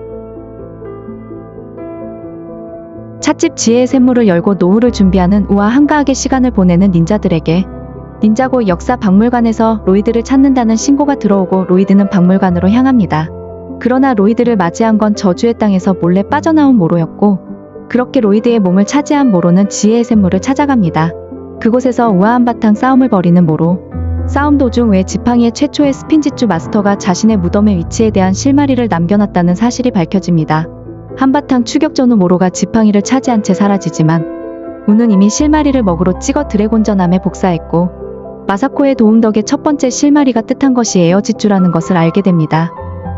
찻집 지혜의 샘물을 열고 노후를 준비하는 우와 한가하게 시간을 보내는 닌자들에게 닌자고 역사 박물관에서 로이드를 찾는다는 신고가 들어오고 로이드는 박물관으로 향합니다. 그러나 로이드를 맞이한 건 저주의 땅에서 몰래 빠져나온 모로였고 그렇게 로이드의 몸을 차지한 모로는 지혜의 샘물을 찾아갑니다. 그곳에서 우아한 바탕 싸움을 벌이는 모로. 싸움 도중 왜 지팡이의 최초의 스핀지쭈 마스터가 자신의 무덤의 위치에 대한 실마리를 남겨놨다는 사실이 밝혀집니다. 한바탕 추격 전후 모로가 지팡이를 차지한 채 사라지지만 우는 이미 실마리를 먹으로 찍어 드래곤 전함에 복사했고 마사코의 도움 덕에 첫 번째 실마리가 뜻한 것이 에어지쭈라는 것을 알게 됩니다.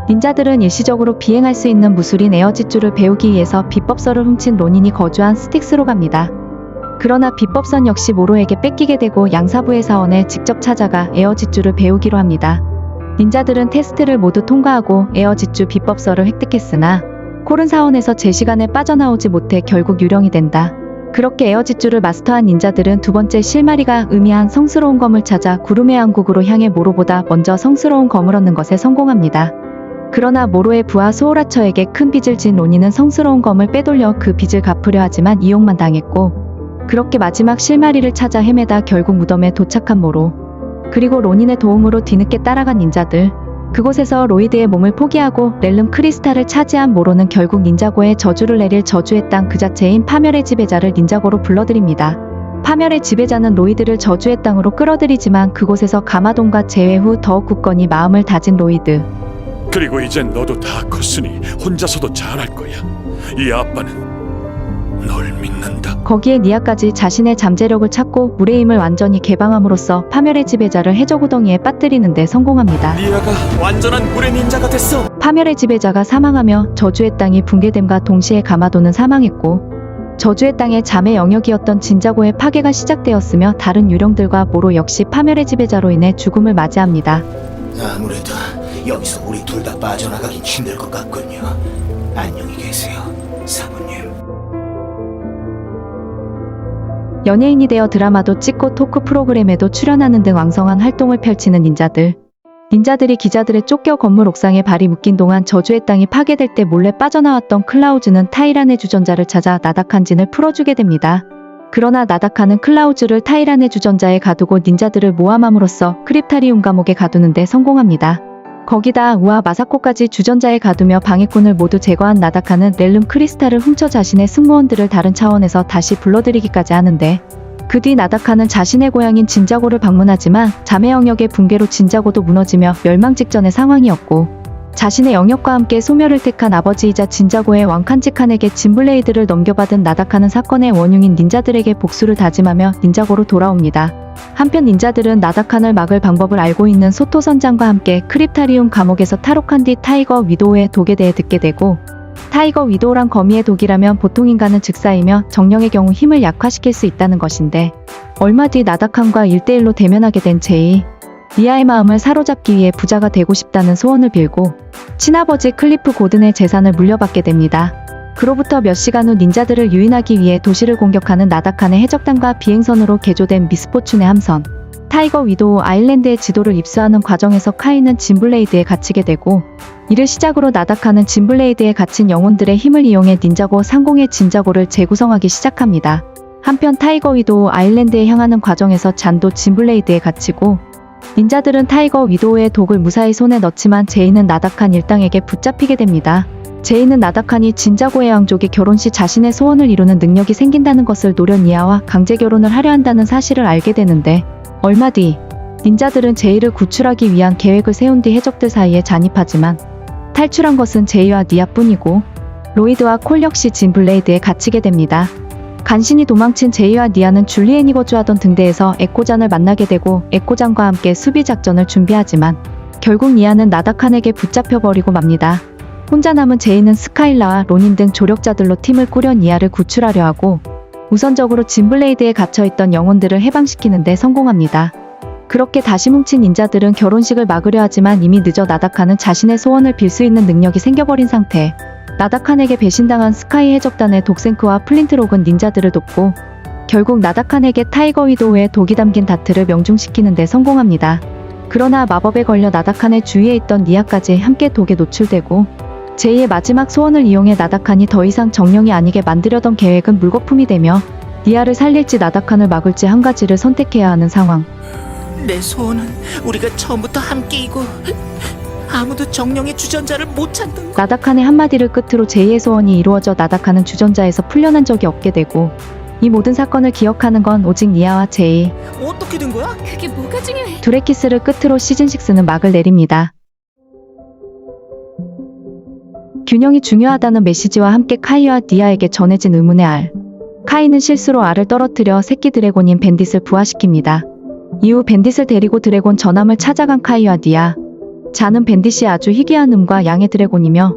닌자들은 일시적으로 비행할 수 있는 무술인 에어지쭈를 배우기 위해서 비법서를 훔친 로닌이 거주한 스틱스로 갑니다. 그러나 비법선 역시 모로에게 뺏기게 되고 양사부의 사원에 직접 찾아가 에어지쭈를 배우기로 합니다. 닌자들은 테스트를 모두 통과하고 에어지쭈 비법서를 획득했으나 콜은 사원에서 제 시간에 빠져나오지 못해 결국 유령이 된다. 그렇게 에어지쭈를 마스터한 닌자들은 두 번째 실마리가 의미한 성스러운 검을 찾아 구름의 왕국으로 향해 모로보다 먼저 성스러운 검을 얻는 것에 성공합니다. 그러나 모로의 부하 소호라처에게 큰 빚을 진 로니는 성스러운 검을 빼돌려 그 빚을 갚으려 하지만 이용만 당했고 그렇게 마지막 실마리를 찾아 헤매다 결국 무덤에 도착한 모로. 그리고 로닌의 도움으로 뒤늦게 따라간 닌자들. 그곳에서 로이드의 몸을 포기하고 렐름 크리스탈을 차지한 모로는 결국 닌자고에 저주를 내릴 저주의 땅 그 자체인 파멸의 지배자를 닌자고로 불러들입니다. 파멸의 지배자는 로이드를 저주의 땅으로 끌어들이지만 그곳에서 가마돈과 재회 후 더욱 굳건히 마음을 다진 로이드. 그리고 이젠 너도 다 컸으니 혼자서도 잘할 거야. 이 아빠는 널 믿는다. 거기에 니아까지 자신의 잠재력을 찾고 물의 힘을 완전히 개방함으로써 파멸의 지배자를 해저구덩이에 빠뜨리는 데 성공합니다. 니아가 완전한 물의 닌자가 됐어. 파멸의 지배자가 사망하며 저주의 땅이 붕괴됨과 동시에 가마돈은 사망했고 저주의 땅의 잠의 영역이었던 진자고의 파괴가 시작되었으며 다른 유령들과 모로 역시 파멸의 지배자로 인해 죽음을 맞이합니다. 아무래도 여기서 우리 둘 다 빠져나가긴 힘들 것 같군요. 안녕히 계세요, 사부님. 연예인이 되어 드라마도 찍고 토크 프로그램에도 출연하는 등 왕성한 활동을 펼치는 닌자들. 닌자들이 기자들의 쫓겨 건물 옥상에 발이 묶인 동안 저주의 땅이 파괴될 때 몰래 빠져나왔던 클라우즈는 타이란의 주전자를 찾아 나닥한 진을 풀어주게 됩니다. 그러나 나다카는 클라우즈를 타이란의 주전자에 가두고 닌자들을 모함함으로써 크립타리움 감옥에 가두는데 성공합니다. 거기다 우와 마사코까지 주전자에 가두며 방해꾼을 모두 제거한 나다카는 렐름 크리스탈을 훔쳐 자신의 승무원들을 다른 차원에서 다시 불러들이기까지 하는데, 그 뒤 나다카는 자신의 고향인 진자고를 방문하지만 자매 영역의 붕괴로 진자고도 무너지며 멸망 직전의 상황이었고, 자신의 영역과 함께 소멸을 택한 아버지이자 진자고의 왕 칸지칸에게 진블레이드를 넘겨받은 나다카는 사건의 원흉인 닌자들에게 복수를 다짐하며 닌자고로 돌아옵니다. 한편 닌자들은 나다칸을 막을 방법을 알고 있는 소토 선장과 함께 크립타리움 감옥에서 탈옥한 뒤 타이거 위도우의 독에 대해 듣게 되고, 타이거 위도우란 거미의 독이라면 보통 인간은 즉사이며 정령의 경우 힘을 약화시킬 수 있다는 것인데, 얼마 뒤 나다칸과 1대1로 대면하게 된 제이, 리아의 마음을 사로잡기 위해 부자가 되고 싶다는 소원을 빌고 친아버지 클리프 고든의 재산을 물려받게 됩니다. 그로부터 몇 시간 후 닌자들을 유인하기 위해 도시를 공격하는 나다칸의 해적단과 비행선으로 개조된 미스포춘의 함선 타이거 위도우 아일랜드의 지도를 입수하는 과정에서 카이는 진블레이드에 갇히게 되고, 이를 시작으로 나다칸은 진블레이드에 갇힌 영혼들의 힘을 이용해 닌자고 상공의 진자고를 재구성하기 시작합니다. 한편 타이거 위도우 아일랜드에 향하는 과정에서 잔도 진블레이드에 갇히고, 닌자들은 타이거 위도우의 독을 무사히 손에 넣지만 제이는 나다칸 일당에게 붙잡히게 됩니다. 제이는 나다칸이 진자고의 왕족이 결혼 시 자신의 소원을 이루는 능력이 생긴다는 것을 노련 이하와 강제 결혼을 하려 한다는 사실을 알게 되는데, 얼마 뒤 닌자들은 제이를 구출하기 위한 계획을 세운 뒤 해적들 사이에 잔입하지만 탈출한 것은 제이와 니아뿐이고, 로이드와 콜 역시 진블레이드에 갇히게 됩니다. 간신히 도망친 제이와 니아는 줄리엔이 거주하던 등대에서 에코잔을 만나게 되고 에코잔과 함께 수비 작전을 준비하지만 결국 니아는 나다칸에게 붙잡혀버리고 맙니다. 혼자 남은 제이는 스카일라와 로닌 등 조력자들로 팀을 꾸려 니아를 구출하려 하고, 우선적으로 진블레이드에 갇혀있던 영혼들을 해방시키는 데 성공합니다. 그렇게 다시 뭉친 닌자들은 결혼식을 막으려 하지만 이미 늦어 나다칸은 자신의 소원을 빌 수 있는 능력이 생겨버린 상태. 나다칸에게 배신당한 스카이 해적단의 독생크와 플린트록은 닌자들을 돕고 결국 나다칸에게 타이거 위도우의 독이 담긴 다트를 명중시키는 데 성공합니다. 그러나 마법에 걸려 나다칸의 주위에 있던 니아까지 함께 독에 노출되고, 제이의 마지막 소원을 이용해 나다칸이 더 이상 정령이 아니게 만들려던 계획은 물거품이 되며 니아를 살릴지 나다칸을 막을지 한 가지를 선택해야 하는 상황. 내 소원은 우리가 처음부터 함께이고 아무도 정령의 주전자를 못 찾는 거. 나다칸의 한마디를 끝으로 제이의 소원이 이루어져 나다칸은 주전자에서 풀려난 적이 없게 되고, 이 모든 사건을 기억하는 건 오직 니아와 제이. 어떻게 된 거야? 그게 뭐가 중요해? 둘의 키스를 끝으로 시즌6는 막을 내립니다. 균형이 중요하다는 메시지와 함께 카이와 니아에게 전해진 의문의 알. 카이는 실수로 알을 떨어뜨려 새끼 드래곤인 밴딧을 부화시킵니다. 이후 밴딧을 데리고 드래곤 전함을 찾아간 카이와 니아. 자는 밴딧이 아주 희귀한 음과 양의 드래곤이며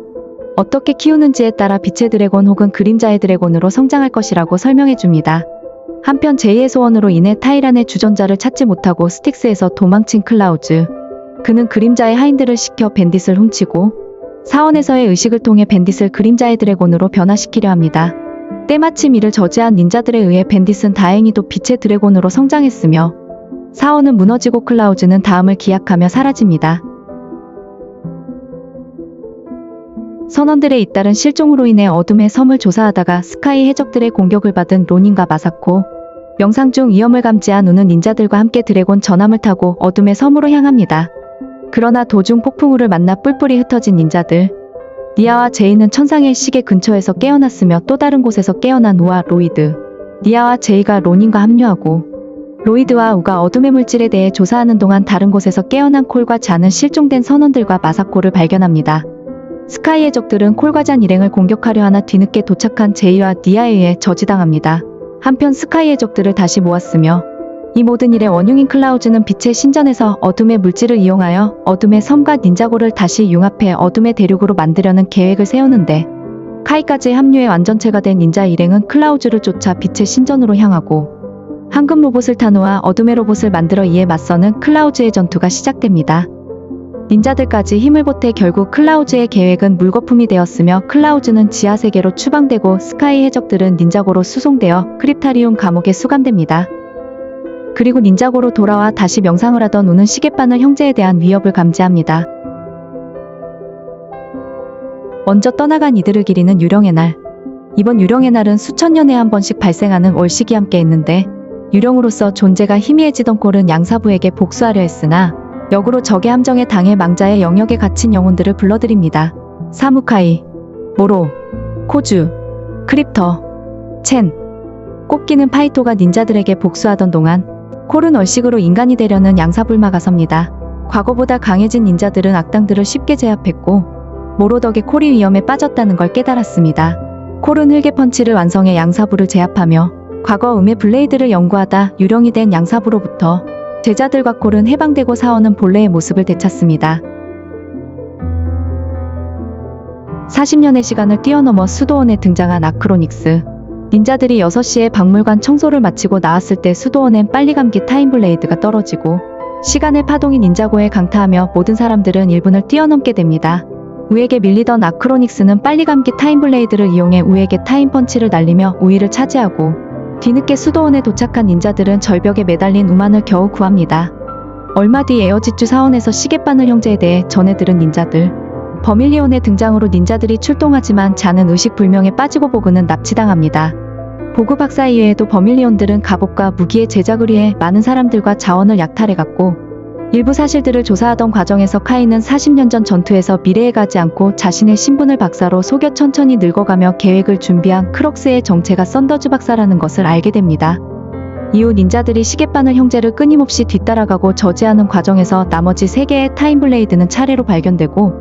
어떻게 키우는지에 따라 빛의 드래곤 혹은 그림자의 드래곤으로 성장할 것이라고 설명해줍니다. 한편 제이의 소원으로 인해 타이란의 주전자를 찾지 못하고 스틱스에서 도망친 클라우즈. 그는 그림자의 하인들을 시켜 밴딧을 훔치고 사원에서의 의식을 통해 밴딧을 그림자의 드래곤으로 변화시키려 합니다. 때마침 이를 저지한 닌자들에 의해 밴딧은 다행히도 빛의 드래곤으로 성장했으며 사원은 무너지고 클라우즈는 다음을 기약하며 사라집니다. 선원들의 잇따른 실종으로 인해 어둠의 섬을 조사하다가 스카이 해적들의 공격을 받은 로닌과 마사코. 명상 중 위험을 감지한 우는 닌자들과 함께 드래곤 전함을 타고 어둠의 섬으로 향합니다. 그러나 도중 폭풍우를 만나 뿔뿔이 흩어진 닌자들. 니아와 제이는 천상의 시계 근처에서 깨어났으며 또 다른 곳에서 깨어난 우와 로이드. 니아와 제이가 로닌과 합류하고 로이드와 우가 어둠의 물질에 대해 조사하는 동안 다른 곳에서 깨어난 콜과 잔은 실종된 선원들과 마사코를 발견합니다. 스카이 해적들은 콜과 잔 일행을 공격하려 하나 뒤늦게 도착한 제이와 니아에 의해 저지당합니다. 한편 스카이 해적들을 다시 모았으며 이 모든 일의 원흉인 클라우즈는 빛의 신전에서 어둠의 물질을 이용하여 어둠의 섬과 닌자고를 다시 융합해 어둠의 대륙으로 만들려는 계획을 세우는데, 카이까지 합류해 완전체가 된 닌자 일행은 클라우즈를 쫓아 빛의 신전으로 향하고 황금 로봇을 타노와 어둠의 로봇을 만들어 이에 맞서는 클라우즈의 전투가 시작됩니다. 닌자들까지 힘을 보태 결국 클라우즈의 계획은 물거품이 되었으며 클라우즈는 지하세계로 추방되고 스카이 해적들은 닌자고로 수송되어 크립타리움 감옥에 수감됩니다. 그리고 닌자고로 돌아와 다시 명상을 하던 우는 시계바늘 형제에 대한 위협을 감지합니다. 먼저 떠나간 이들을 기리는 유령의 날. 이번 유령의 날은 수천 년에 한 번씩 발생하는 월식이 함께했는데 유령으로서 존재가 희미해지던 콜은 양사부에게 복수하려 했으나 역으로 적의 함정에 당해 망자의 영역에 갇힌 영혼들을 불러들입니다. 사무카이, 모로, 코주, 크립터, 첸, 꼽기는 파이토가 닌자들에게 복수하던 동안 콜은 얼식으로 인간이 되려는 양사부를 막아섭니다. 과거보다 강해진 닌자들은 악당들을 쉽게 제압했고 모로 덕에 콜이 위험에 빠졌다는 걸 깨달았습니다. 콜은 흙의 펀치를 완성해 양사부를 제압하며 과거 음의 블레이드를 연구하다 유령이 된 양사부로부터 제자들과 콜은 해방되고 사원은 본래의 모습을 되찾습니다. 40년의 시간을 뛰어넘어 수도원에 등장한 아크로닉스. 닌자들이 6시에 박물관 청소를 마치고 나왔을 때 수도원엔 빨리 감기 타임블레이드가 떨어지고 시간의 파동이 닌자고에 강타하며 모든 사람들은 1분을 뛰어넘게 됩니다. 우에게 밀리던 아크로닉스는 빨리 감기 타임블레이드를 이용해 우에게 타임펀치를 날리며 우위를 차지하고 뒤늦게 수도원에 도착한 닌자들은 절벽에 매달린 우만을 겨우 구합니다. 얼마 뒤 에어지주 사원에서 시계바늘 형제에 대해 전해 들은 닌자들. 버밀리온의 등장으로 닌자들이 출동하지만 잔은 의식불명에 빠지고 보그는 납치당합니다. 보그 박사 이외에도 버밀리온들은 갑옷과 무기의 제작을 위해 많은 사람들과 자원을 약탈해갔고 일부 사실들을 조사하던 과정에서 카이는 40년 전 전투에서 미래에 가지 않고 자신의 신분을 박사로 속여 천천히 늙어가며 계획을 준비한 크록스의 정체가 썬더즈 박사라는 것을 알게 됩니다. 이후 닌자들이 시계바늘 형제를 끊임없이 뒤따라가고 저지하는 과정에서 나머지 3개의 타임블레이드는 차례로 발견되고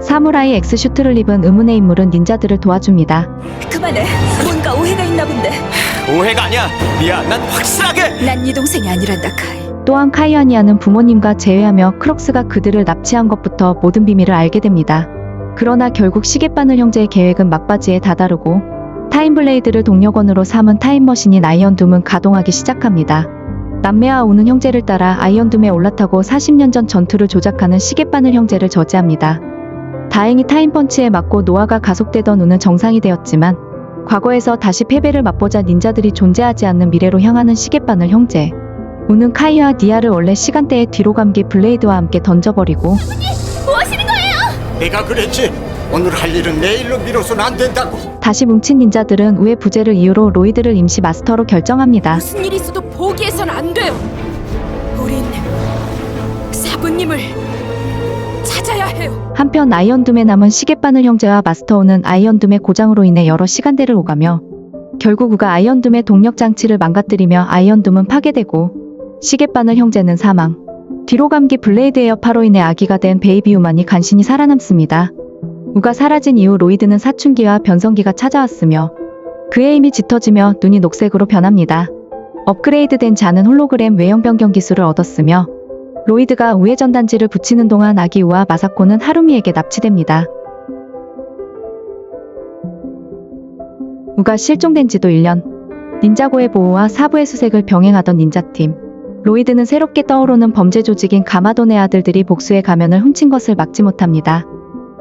사무라이 엑스슈트를 입은 의문의 인물은 닌자들을 도와줍니다. 그만해. 뭔가 오해가 있나 본데. 오해가 아니야. 리아, 난 확실하게. 난 네 동생이 아니란다, 카이. 또한 카이아니아는 부모님과 재회하며 크록스가 그들을 납치한 것부터 모든 비밀을 알게 됩니다. 그러나 결국 시계바늘 형제의 계획은 막바지에 다다르고 타임블레이드를 동력원으로 삼은 타임머신인 아이언둠은 가동하기 시작합니다. 남매와 우는 형제를 따라 아이언둠에 올라타고 40년 전 전투를 조작하는 시계바늘 형제를 저지합니다. 다행히 타임펀치에 맞고 노화가 가속되던 우는 정상이 되었지만 과거에서 다시 패배를 맛보자 닌자들이 존재하지 않는 미래로 향하는 시계바늘 형제. 우는 카이와 니아를 원래 시간대에 뒤로 감기 블레이드와 함께 던져버리고 뭐 하시는 거예요? 내가 그랬지. 오늘 할 일은 내일로 미뤄서는 안 된다고. 다시 뭉친 닌자들은 우의 부재를 이유로 로이드를 임시 마스터로 결정합니다. 무슨 일이 있어도 포기해선 안 돼요. 우린 사부님을 찾아야 해요. 한편 아이언둠에 남은 시계바늘 형제와 마스터우는 아이언둠의 고장으로 인해 여러 시간대를 오가며 결국 우가 아이언둠의 동력 장치를 망가뜨리며 아이언둠은 파괴되고 시계바늘 형제는 사망. 뒤로 감기 블레이드의 여파로 인해 아기가 된 베이비 우만이 간신히 살아남습니다. 우가 사라진 이후 로이드는 사춘기와 변성기가 찾아왔으며 그의 힘이 짙어지며 눈이 녹색으로 변합니다. 업그레이드된 잔은 홀로그램 외형 변경 기술을 얻었으며 로이드가 우의 전단지를 붙이는 동안 아기 우와 마사코는 하루미에게 납치됩니다. 우가 실종된 지도 1년. 닌자고의 보호와 사부의 수색을 병행하던 닌자팀. 로이드는 새롭게 떠오르는 범죄 조직인 가마돈의 아들들이 복수의 가면을 훔친 것을 막지 못합니다.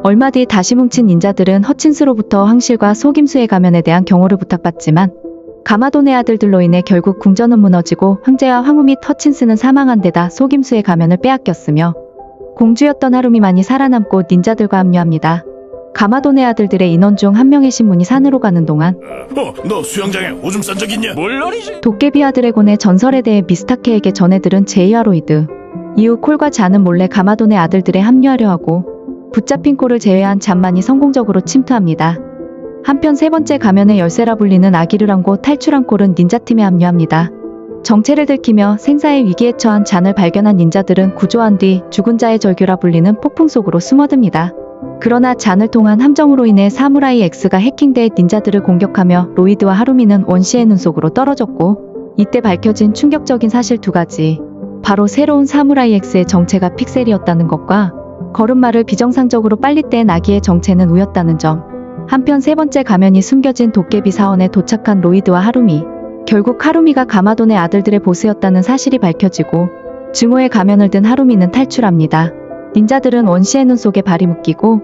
얼마 뒤 다시 뭉친 닌자들은 허친스로부터 황실과 속임수의 가면에 대한 경호를 부탁받지만 가마돈의 아들들로 인해 결국 궁전은 무너지고 황제와 황후 및 허친스는 사망한 데다 속임수의 가면을 빼앗겼으며 공주였던 하루미만이 살아남고 닌자들과 합류합니다. 가마돈의 아들들의 인원 중 한 명의 신문이 산으로 가는 동안 너 수영장에 오줌 싼 적 있냐? 물론이지. 도깨비와 드래곤의 전설에 대해 미스타케에게 전해들은 제이와 로이드. 이후 콜과 잔은 몰래 가마돈의 아들들에 합류하려 하고 붙잡힌 콜을 제외한 잔만이 성공적으로 침투합니다. 한편 세 번째 가면의 열쇠라 불리는 아기를 안고 탈출한 콜은 닌자팀에 합류합니다. 정체를 들키며 생사의 위기에 처한 잔을 발견한 닌자들은 구조한 뒤 죽은 자의 절규라 불리는 폭풍 속으로 숨어듭니다. 그러나 잔을 통한 함정으로 인해 사무라이 X가 해킹돼 닌자들을 공격하며 로이드와 하루미는 원시의 눈 속으로 떨어졌고 이때 밝혀진 충격적인 사실 2가지. 바로 새로운 사무라이 X의 정체가 픽셀이었다는 것과 걸음마를 비정상적으로 빨리 뗀 아기의 정체는 우였다는 점. 한편 세 번째 가면이 숨겨진 도깨비 사원에 도착한 로이드와 하루미. 결국 하루미가 가마돈의 아들들의 보스였다는 사실이 밝혀지고 증오의 가면을 든 하루미는 탈출합니다. 닌자들은 원시의 눈 속에 발이 묶이고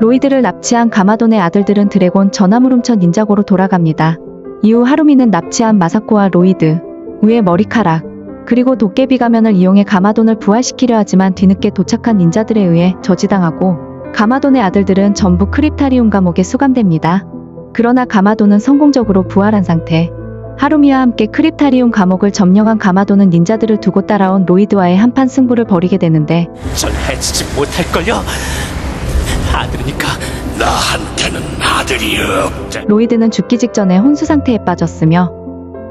로이드를 납치한 가마돈의 아들들은 드래곤 전함을 훔쳐 닌자고로 돌아갑니다. 이후 하루미는 납치한 마사코와 로이드, 우의 머리카락, 그리고 도깨비 가면을 이용해 가마돈을 부활시키려 하지만 뒤늦게 도착한 닌자들에 의해 저지당하고 가마돈의 아들들은 전부 크립타리움 감옥에 수감됩니다. 그러나 가마도는 성공적으로 부활한 상태. 하루미와 함께 크립타리움 감옥을 점령한 가마도는 닌자들을 두고 따라온 로이드와의 한판 승부를 벌이게 되는데 전 해치지 못할걸요. 아들이니까. 나한테는 아들이 없다. 로이드는 죽기 직전에 혼수 상태에 빠졌으며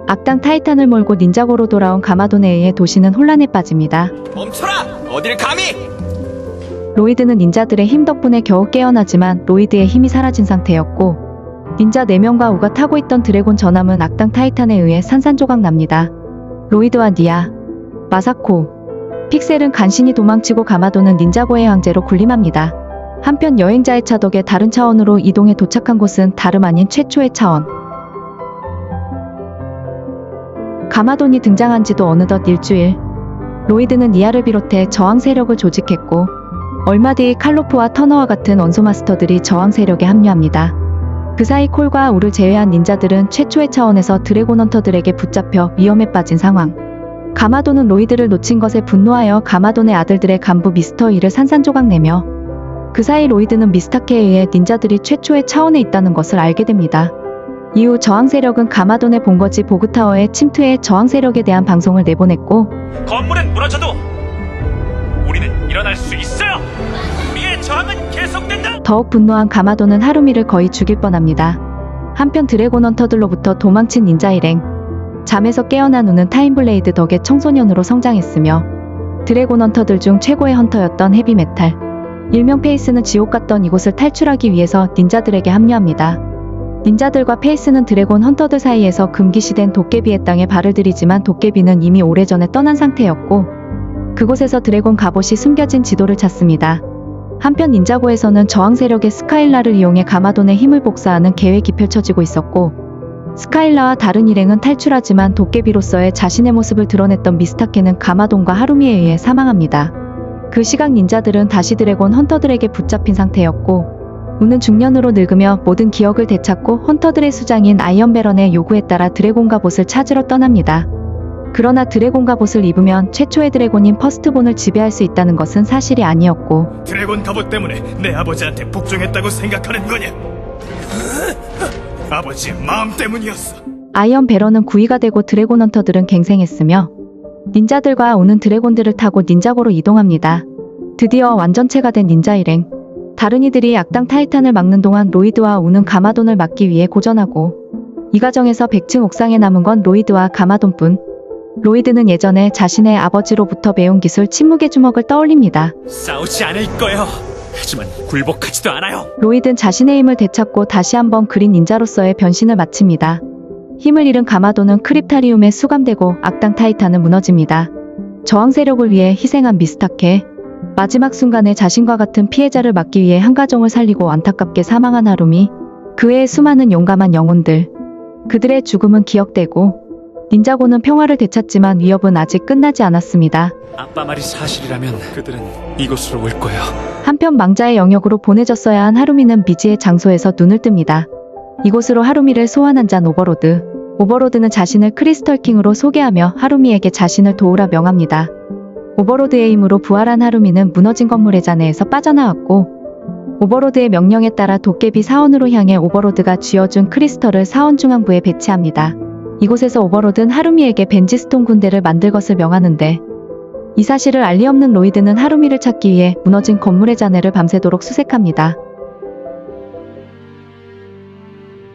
악당 타이탄을 몰고 닌자고로 돌아온 가마돈에 의해 도시는 혼란에 빠집니다. 멈춰라! 어딜 감히! 로이드는 닌자들의 힘 덕분에 겨우 깨어나지만 로이드의 힘이 사라진 상태였고 닌자 4명과 우가 타고 있던 드래곤 전함은 악당 타이탄에 의해 산산조각 납니다. 로이드와 니아, 마사코, 픽셀은 간신히 도망치고 가마도는 닌자고의 황제로 군림합니다. 한편 여행자의 차 덕에 다른 차원으로 이동해 도착한 곳은 다름 아닌 최초의 차원. 가마돈이 등장한 지도 어느덧 일주일. 로이드는 니아를 비롯해 저항 세력을 조직했고 얼마 뒤 칼로프와 터너와 같은 원소 마스터들이 저항 세력에 합류합니다. 그 사이 콜과 우를 제외한 닌자들은 최초의 차원에서 드래곤 헌터들에게 붙잡혀 위험에 빠진 상황. 가마돈은 로이드를 놓친 것에 분노하여 가마돈의 아들들의 간부 미스터 이를 산산조각 내며 그 사이 로이드는 미스타케에 의해 닌자들이 최초의 차원에 있다는 것을 알게 됩니다. 이후 저항 세력은 가마돈의 본거지 보그타워에 침투해 저항 세력에 대한 방송을 내보냈고 건물은 무너져도 우리는 일어날 수 있어요. 우리의 저항은 계속된다. 더욱 분노한 가마돈은 하루미를 거의 죽일 뻔합니다. 한편 드래곤 헌터들로부터 도망친 닌자 일행, 잠에서 깨어난 우는 타임블레이드 덕에 청소년으로 성장했으며 드래곤 헌터들 중 최고의 헌터였던 헤비메탈, 일명 페이스는 지옥 같던 이곳을 탈출하기 위해서 닌자들에게 합류합니다. 닌자들과 페이스는 드래곤 헌터들 사이에서 금기시된 도깨비의 땅에 발을 들이지만 도깨비는 이미 오래전에 떠난 상태였고 그곳에서 드래곤 갑옷이 숨겨진 지도를 찾습니다. 한편 닌자고에서는 저항 세력의 스카일라를 이용해 가마돈의 힘을 복사하는 계획이 펼쳐지고 있었고 스카일라와 다른 일행은 탈출하지만 도깨비로서의 자신의 모습을 드러냈던 미스타케는 가마돈과 하루미에 의해 사망합니다. 그 시각 닌자들은 다시 드래곤 헌터들에게 붙잡힌 상태였고 우는 중년으로 늙으며 모든 기억을 되찾고 헌터들의 수장인 아이언베런의 요구에 따라 드래곤 갑옷을 찾으러 떠납니다. 그러나 드래곤 갑옷을 입으면 최초의 드래곤인 퍼스트본을 지배할 수 있다는 것은 사실이 아니었고 드래곤 갑옷 때문에 내 아버지한테 복종했다고 생각하는 거냐? 아버지의 마음 때문이었어. 아이언베런은 구위가 되고 드래곤 헌터들은 갱생했으며 닌자들과 우는 드래곤들을 타고 닌자고로 이동합니다. 드디어 완전체가 된 닌자 일행. 다른 이들이 악당 타이탄을 막는 동안 로이드와 우는 가마돈을 막기 위해 고전하고 이 과정에서 100층 옥상에 남은 건 로이드와 가마돈뿐. 로이드는 예전에 자신의 아버지로부터 배운 기술 침묵의 주먹을 떠올립니다. 싸우지 않을 거예요. 하지만 굴복하지도 않아요. 로이드는 자신의 힘을 되찾고 다시 한번 그린 닌자로서의 변신을 마칩니다. 힘을 잃은 가마돈은 크립타리움에 수감되고 악당 타이탄은 무너집니다. 저항 세력을 위해 희생한 미스타케. 마지막 순간에 자신과 같은 피해자를 막기 위해 한 가정을 살리고 안타깝게 사망한 하루미. 그 외에 수많은 용감한 영혼들. 그들의 죽음은 기억되고 닌자고는 평화를 되찾지만 위협은 아직 끝나지 않았습니다. 아빠 말이 사실이라면 그들은 이곳으로 올 거예요. 한편 망자의 영역으로 보내졌어야 한 하루미는 미지의 장소에서 눈을 뜹니다. 이곳으로 하루미를 소환한 잔 오버로드. 오버로드는 자신을 크리스털 킹으로 소개하며 하루미에게 자신을 도우라 명합니다. 오버로드의 힘으로 부활한 하루미는 무너진 건물의 잔해에서 빠져나왔고 오버로드의 명령에 따라 도깨비 사원으로 향해 오버로드가 쥐어준 크리스털을 사원 중앙부에 배치합니다. 이곳에서 오버로드는 하루미에게 벤지스톤 군대를 만들 것을 명하는데 이 사실을 알리 없는 로이드는 하루미를 찾기 위해 무너진 건물의 잔해를 밤새도록 수색합니다.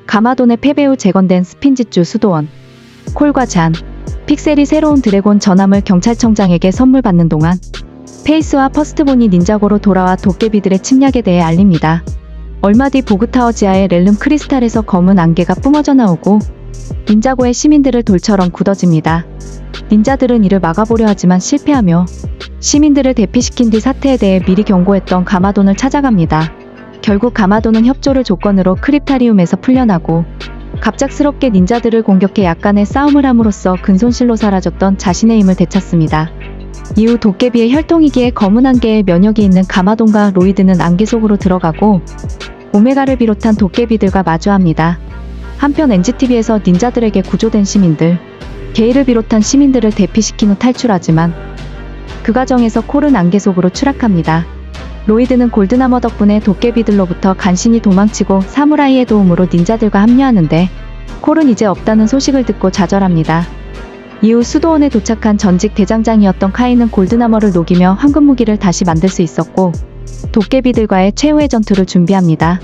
가마돈의 패배 후 재건된 스핀지주 수도원. 콜과 잔, 픽셀이 새로운 드래곤 전함을 경찰청장에게 선물 받는 동안 페이스와 퍼스트본이 닌자고로 돌아와 도깨비들의 침략에 대해 알립니다. 얼마 뒤 보그타워 지하의 렐름 크리스탈에서 검은 안개가 뿜어져 나오고 닌자고의 시민들을 돌처럼 굳어집니다. 닌자들은 이를 막아보려 하지만 실패하며 시민들을 대피시킨 뒤 사태에 대해 미리 경고했던 가마돈을 찾아갑니다. 결국 가마돈은 협조를 조건으로 크립타리움에서 풀려나고 갑작스럽게 닌자들을 공격해 약간의 싸움을 함으로써 근손실로 사라졌던 자신의 힘을 되찾습니다. 이후 도깨비의 혈통이기에 검은 안개에 면역이 있는 가마돈과 로이드는 안개 속으로 들어가고 오메가를 비롯한 도깨비들과 마주합니다. 한편 NGTV에서 닌자들에게 구조된 시민들, 게이를 비롯한 시민들을 대피시킨 후 탈출하지만 그 과정에서 콜은 안개 속으로 추락합니다. 로이드는 골드나머 덕분에 도깨비들로부터 간신히 도망치고 사무라이의 도움으로 닌자들과 합류하는데 콜은 이제 없다는 소식을 듣고 좌절합니다. 이후 수도원에 도착한 전직 대장장이었던 카이는 골드나머를 녹이며 황금 무기를 다시 만들 수 있었고 도깨비들과의 최후의 전투를 준비합니다.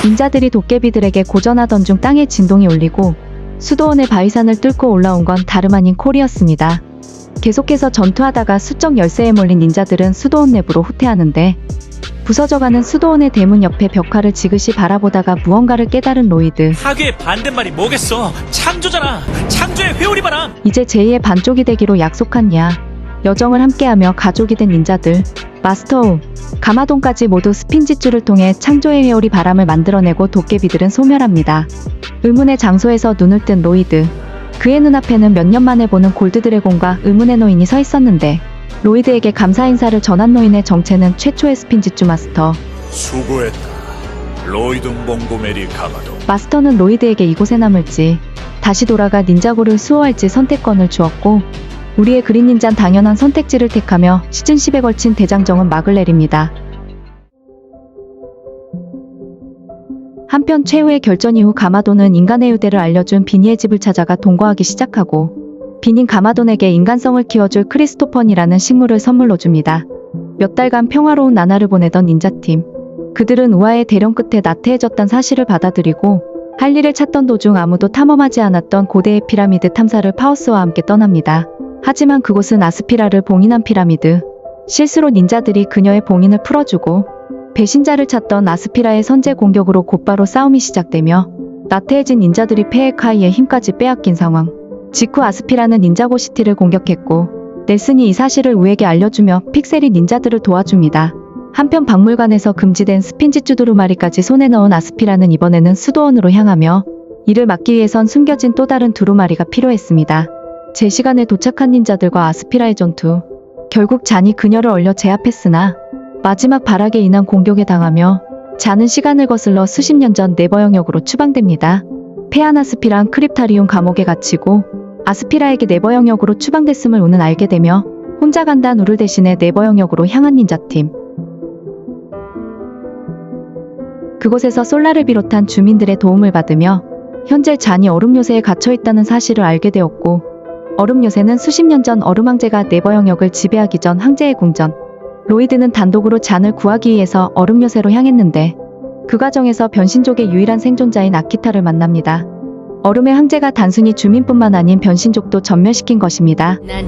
닌자들이 도깨비들에게 고전하던 중 땅에 진동이 울리고 수도원의 바위산을 뚫고 올라온 건 다름 아닌 콜이었습니다. 계속해서 전투하다가 수적 열세에 몰린 닌자들은 수도원 내부로 후퇴하는데 부서져가는 수도원의 대문 옆에 벽화를 지그시 바라보다가 무언가를 깨달은 로이드. 파괴의 반대말이 뭐겠어? 창조잖아. 창조의 회오리바람. 이제 제2의 반쪽이 되기로 약속한 야. 여정을 함께하며 가족이 된 닌자들. 마스터우, 가마돈까지 모두 스핀지줄을 통해 창조의 회오리 바람을 만들어내고 도깨비들은 소멸합니다. 의문의 장소에서 눈을 뜬 로이드. 그의 눈앞에는 몇 년 만에 보는 골드 드래곤과 의문의 노인이 서 있었는데 로이드에게 감사 인사를 전한 노인의 정체는 최초의 스핀지주 마스터. 수고했다. 로이드 몽고메리 가마도. 마스터는 로이드에게 이곳에 남을지 다시 돌아가 닌자고를 수호할지 선택권을 주었고 우리의 그린 닌자는 당연한 선택지를 택하며 시즌 10에 걸친 대장정은 막을 내립니다. 한편 최후의 결전 이후 가마돈은 인간의 유대를 알려준 비니의 집을 찾아가 동거하기 시작하고 비닌 가마돈에게 인간성을 키워줄 크리스토펀이라는 식물을 선물로 줍니다. 몇 달간 평화로운 나날을 보내던 닌자팀. 그들은 우아의 대령 끝에 나태해졌다는 사실을 받아들이고 할 일을 찾던 도중 아무도 탐험하지 않았던 고대의 피라미드 탐사를 파우스와 함께 떠납니다. 하지만 그곳은 아스피라를 봉인한 피라미드. 실수로 닌자들이 그녀의 봉인을 풀어주고 배신자를 찾던 아스피라의 선제 공격으로 곧바로 싸움이 시작되며 나태해진 닌자들이 패해 카이의 힘까지 빼앗긴 상황. 직후 아스피라는 닌자고시티를 공격했고 넬슨이 이 사실을 우에게 알려주며 픽셀이 닌자들을 도와줍니다. 한편 박물관에서 금지된 스핀지주 두루마리까지 손에 넣은 아스피라는 이번에는 수도원으로 향하며 이를 막기 위해선 숨겨진 또 다른 두루마리가 필요했습니다. 제 시간에 도착한 닌자들과 아스피라의 전투. 결국 잔이 그녀를 얼려 제압했으나 마지막 발악에 인한 공격에 당하며 잔은 시간을 거슬러 수십 년 전 네버 영역으로 추방됩니다. 패한 아스피란 크립타리움 감옥에 갇히고 아스피라에게 네버 영역으로 추방됐음을 우는 알게 되며 혼자 간다는 우를 대신해 네버 영역으로 향한 닌자팀. 그곳에서 솔라를 비롯한 주민들의 도움을 받으며 현재 잔이 얼음 요새에 갇혀있다는 사실을 알게 되었고 얼음 요새는 수십 년 전 얼음 황제가 네버 영역을 지배하기 전 황제의 궁전. 로이드는 단독으로 잔을 구하기 위해서 얼음 요새로 향했는데 그 과정에서 변신족의 유일한 생존자인 아키타를 만납니다. 얼음의 황제가 단순히 주민뿐만 아닌 변신족도 전멸시킨 것입니다. 난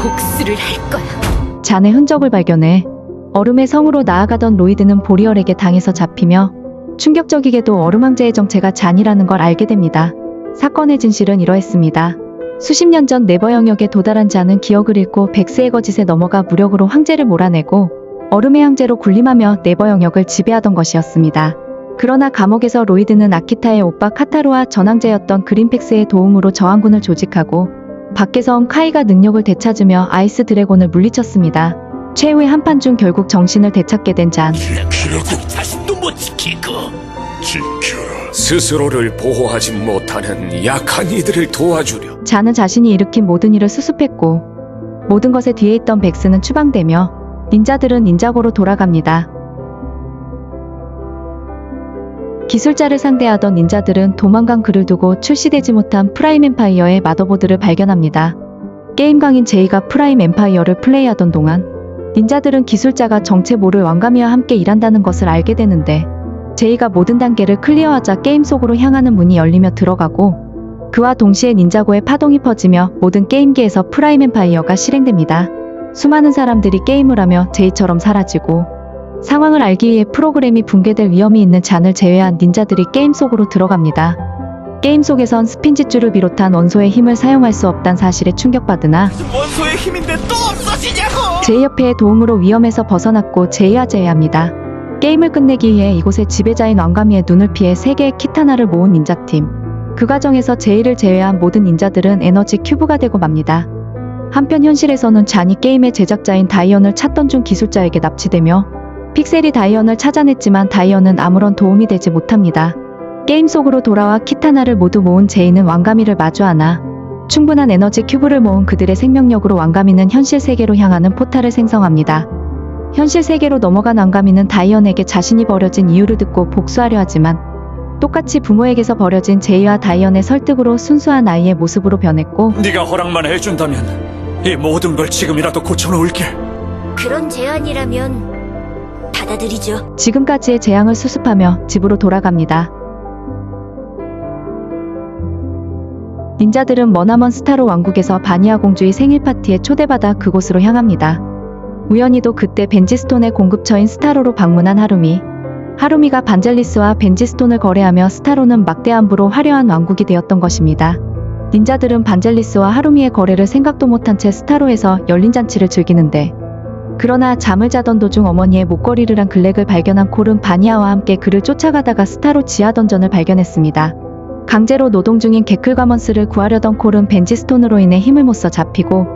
복수를 할 거야. 잔의 흔적을 발견해 얼음의 성으로 나아가던 로이드는 보리얼에게 당해서 잡히며 충격적이게도 얼음 황제의 정체가 잔이라는 걸 알게 됩니다. 사건의 진실은 이러했습니다. 수십 년 전 네버 영역에 도달한 잔은 기억을 잃고 백스의 거짓에 넘어가 무력으로 황제를 몰아내고 얼음의 황제로 군림하며 네버 영역을 지배하던 것이었습니다. 그러나 감옥에서 로이드는 아키타의 오빠 카타로와 전황제였던 그린팩스의 도움으로 저항군을 조직하고 밖에선 카이가 능력을 되찾으며 아이스 드래곤을 물리쳤습니다. 최후의 한판 중 결국 정신을 되찾게 된 잔. 자신도 못 지키고. 지켜라. 스스로를 보호하지 못하는 약한 이들을 도와주려. 잔은 자신이 일으킨 모든 일을 수습했고 모든 것의 뒤에 있던 백스는 추방되며 닌자들은 닌자고로 돌아갑니다. 기술자를 상대하던 닌자들은 도망간 그를 두고 출시되지 못한 프라임 엠파이어의 마더보드를 발견합니다. 게임 강인 제이가 프라임 엠파이어를 플레이하던 동안 닌자들은 기술자가 정체 모를 왕가미와 함께 일한다는 것을 알게 되는데 제이가 모든 단계를 클리어하자 게임 속으로 향하는 문이 열리며 들어가고 그와 동시에 닌자고의 파동이 퍼지며 모든 게임기에서 프라임 엠파이어가 실행됩니다. 수많은 사람들이 게임을 하며 제이처럼 사라지고 상황을 알기 위해 프로그램이 붕괴될 위험이 있는 잔을 제외한 닌자들이 게임 속으로 들어갑니다. 게임 속에선 스핀지줄을 비롯한 원소의 힘을 사용할 수 없다는 사실에 충격받으나 원소의 힘인데 또 없어지냐고! 제이 협회의 도움으로 위험에서 벗어났고 제이와 제외합니다. 게임을 끝내기 위해 이곳의 지배자인 왕가미의 눈을 피해 3개의 키타나를 모은 닌자팀. 그 과정에서 제이를 제외한 모든 닌자들은 에너지 큐브가 되고 맙니다. 한편 현실에서는 잔이 게임의 제작자인 다이언을 찾던 중 기술자에게 납치되며 픽셀이 다이언을 찾아냈지만 다이언은 아무런 도움이 되지 못합니다. 게임 속으로 돌아와 키타나를 모두 모은 제이는 왕가미를 마주하나 충분한 에너지 큐브를 모은 그들의 생명력으로 왕가민은 현실 세계로 향하는 포탈을 생성합니다. 현실 세계로 넘어간 왕가민은 다이언에게 자신이 버려진 이유를 듣고 복수하려 하지만 똑같이 부모에게서 버려진 제이와 다이언의 설득으로 순수한 아이의 모습으로 변했고 네가 허락만 해준다면 이 모든 걸 지금이라도 고쳐놓을게. 그런 제안이라면 받아들이죠. 지금까지의 재앙을 수습하며 집으로 돌아갑니다. 닌자들은 머나먼 스타로 왕국에서 바니아 공주의 생일 파티에 초대받아 그곳으로 향합니다. 우연히도 그때 벤지스톤의 공급처인 스타로로 방문한 하루미가 반젤리스와 벤지스톤을 거래하며 스타로는 막대함부로 화려한 왕국이 되었던 것입니다. 닌자들은 반젤리스와 하루미의 거래를 생각도 못한 채 스타로에서 열린 잔치를 즐기는데 그러나 잠을 자던 도중 어머니의 목걸이를 한 글렉을 발견한 콜은 바니아와 함께 그를 쫓아가다가 스타로 지하 던전을 발견했습니다. 강제로 노동 중인 게클과먼스를 구하려던 콜은 벤지스톤으로 인해 힘을 못 써 잡히고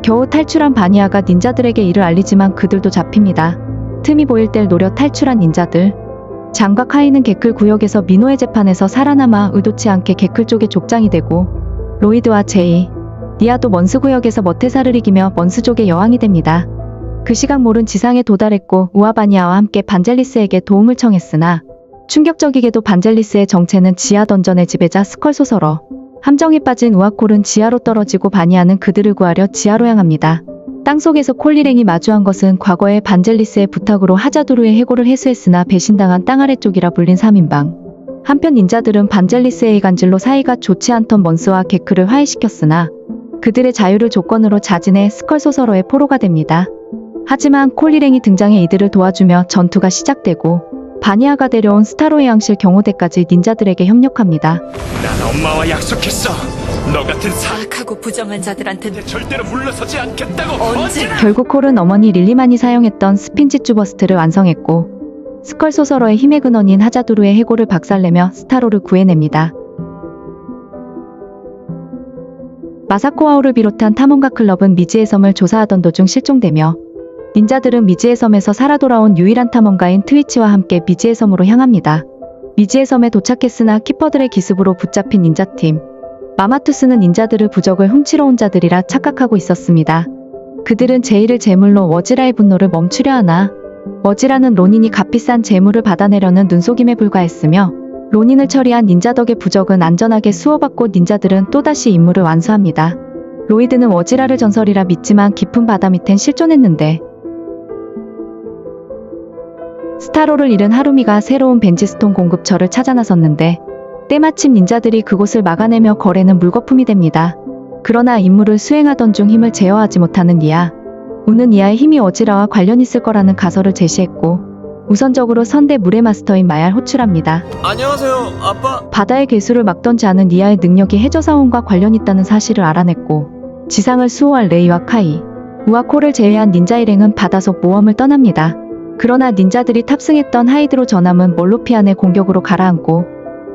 겨우 탈출한 바니아가 닌자들에게 이를 알리지만 그들도 잡힙니다. 틈이 보일 때 노려 탈출한 닌자들. 장과 카이는 게클 구역에서 민호의 재판에서 살아남아 의도치 않게 게클 쪽의 족장이 되고 로이드와 제이, 니아도 먼스 구역에서 머테사를 이기며 먼스족의 여왕이 됩니다. 그 시각 몰은 지상에 도달했고 우아바니아와 함께 반젤리스에게 도움을 청했으나 충격적이게도 반젤리스의 정체는 지하 던전의 지배자 스컬 소설어. 함정에 빠진 우아콜은 지하로 떨어지고 바니아는 그들을 구하려 지하로 향합니다. 땅속에서 콜리랭이 마주한 것은 과거의 반젤리스의 부탁으로 하자두루의 해고를 해소했으나 배신당한 땅 아래쪽이라 불린 3인방. 한편 닌자들은 반젤리스의 간질로 사이가 좋지 않던 먼스와 게크를 화해시켰으나 그들의 자유를 조건으로 자진해 스컬 소설어의 포로가 됩니다. 하지만 콜리랭이 등장해 이들을 도와주며 전투가 시작되고 바니아가 데려온 스타로의 양실 경호대까지 닌자들에게 협력합니다. 난 엄마와 약속했어. 너 같은 사악하고 부정한 자들한테는 절대로 물러서지 않겠다고. 언제 결국 콜은 어머니 릴리만이 사용했던 스핀지쭈 버스트를 완성했고 스컬 소설어의 힘의 근원인 하자두루의 해고를 박살내며 스타로를 구해냅니다. 마사코아오를 비롯한 탐험가 클럽은 미지의 섬을 조사하던 도중 실종되며 닌자들은 미지의 섬에서 살아 돌아온 유일한 탐험가인 트위치와 함께 미지의 섬으로 향합니다. 미지의 섬에 도착했으나 키퍼들의 기습으로 붙잡힌 닌자팀. 마마투스는 닌자들을 부적을 훔치러 온 자들이라 착각하고 있었습니다. 그들은 제이를 제물로 워지라의 분노를 멈추려 하나 워지라는 로닌이 값비싼 재물을 받아내려는 눈속임에 불과했으며 로닌을 처리한 닌자 덕의 부적은 안전하게 수호받고 닌자들은 또다시 임무를 완수합니다. 로이드는 워지라를 전설이라 믿지만 깊은 바다 밑엔 실존했는데 스타로를 잃은 하루미가 새로운 벤지스톤 공급처를 찾아 나섰는데 때마침 닌자들이 그곳을 막아내며 거래는 물거품이 됩니다. 그러나 임무를 수행하던 중 힘을 제어하지 못하는 니아. 우는 니아의 힘이 워지라와 관련 있을 거라는 가설을 제시했고 우선적으로 선대 물의 마스터인 마얄 호출합니다. 안녕하세요, 아빠. 바다의 괴수를 막던지 않은 니아의 능력이 해저사원과 관련 있다는 사실을 알아냈고 지상을 수호할 레이와 카이, 우아코를 제외한 닌자 일행은 바다속 모험을 떠납니다. 그러나 닌자들이 탑승했던 하이드로 전함은 멀로피안의 공격으로 가라앉고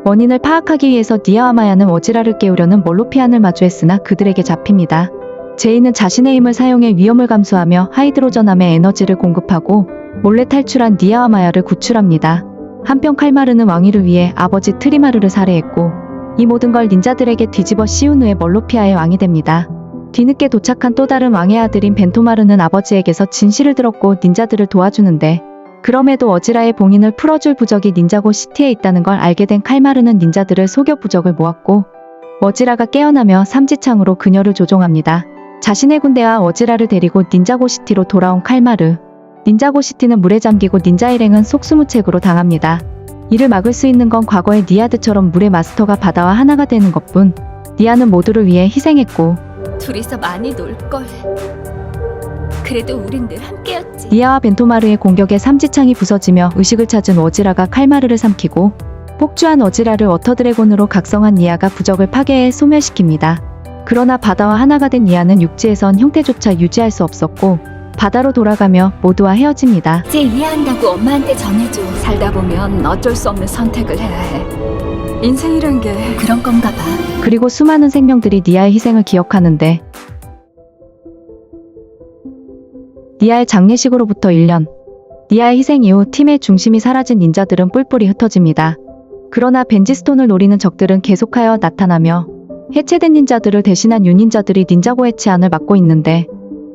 원인을 파악하기 위해서 니아와 마야는 워지라를 깨우려는 멀로피안을 마주했으나 그들에게 잡힙니다. 제이는 자신의 힘을 사용해 위험을 감수하며 하이드로 전함에 에너지를 공급하고 몰래 탈출한 니아와 마야를 구출합니다. 한편 칼마르는 왕위를 위해 아버지 트리마르를 살해했고 이 모든 걸 닌자들에게 뒤집어 씌운 후에 멀로피아의 왕이 됩니다. 뒤늦게 도착한 또 다른 왕의 아들인 벤토마르는 아버지에게서 진실을 들었고 닌자들을 도와주는데 그럼에도 워지라의 봉인을 풀어줄 부적이 닌자고 시티에 있다는 걸 알게 된 칼마르는 닌자들을 속여 부적을 모았고 워지라가 깨어나며 삼지창으로 그녀를 조종합니다. 자신의 군대와 워지라를 데리고 닌자고 시티로 돌아온 칼마르. 닌자고 시티는 물에 잠기고 닌자 일행은 속수무책으로 당합니다. 이를 막을 수 있는 건 과거의 니아드처럼 물의 마스터가 바다와 하나가 되는 것뿐. 니아는 모두를 위해 희생했고 둘이서 많이 놀걸. 그래도 우린 늘 함께였지. 니아와 벤토마르의 공격에 삼지창이 부서지며 의식을 찾은 워지라가 칼마르를 삼키고 폭주한 워지라를 워터드래곤으로 각성한 니아가 부적을 파괴해 소멸시킵니다. 그러나 바다와 하나가 된 니아는 육지에선 형태조차 유지할 수 없었고 바다로 돌아가며 모두와 헤어집니다. 이제 이해한다고 엄마한테 전해줘. 살다 보면 어쩔 수 없는 선택을 해야 해. 인생이란 게 그런 건가 봐. 그리고 수많은 생명들이 니아의 희생을 기억하는데 니아의 장례식으로부터 1년. 니아의 희생 이후 팀의 중심이 사라진 닌자들은 뿔뿔이 흩어집니다. 그러나 벤지스톤을 노리는 적들은 계속하여 나타나며 해체된 닌자들을 대신한 유닌자들이 닌자고 해체안을 맡고 있는데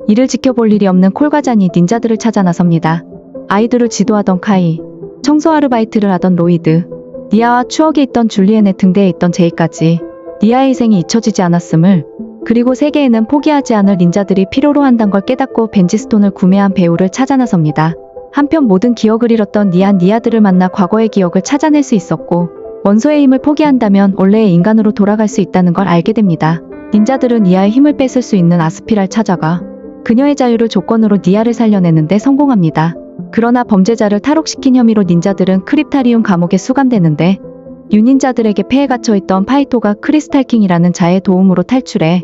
이를 지켜볼 일이 없는 콜과잔이 닌자들을 찾아 나섭니다. 아이들을 지도하던 카이, 청소 아르바이트를 하던 로이드, 니아와 추억에 있던 줄리엔의 등대에 있던 제이까지 니아의 희생이 잊혀지지 않았음을, 그리고 세계에는 포기하지 않을 닌자들이 필요로 한단 걸 깨닫고 벤지스톤을 구매한 배우를 찾아 나섭니다. 한편 모든 기억을 잃었던 니아들을 만나 과거의 기억을 찾아낼 수 있었고, 원소의 힘을 포기한다면 원래의 인간으로 돌아갈 수 있다는 걸 알게 됩니다. 닌자들은 니아의 힘을 뺏을 수 있는 아스피라를 찾아가 그녀의 자유를 조건으로 니아를 살려내는데 성공합니다. 그러나 범죄자를 탈옥시킨 혐의로 닌자들은 크립타리움 감옥에 수감되는데, 유닌자들에게 폐에 갇혀있던 파이토가 크리스탈킹이라는 자의 도움으로 탈출해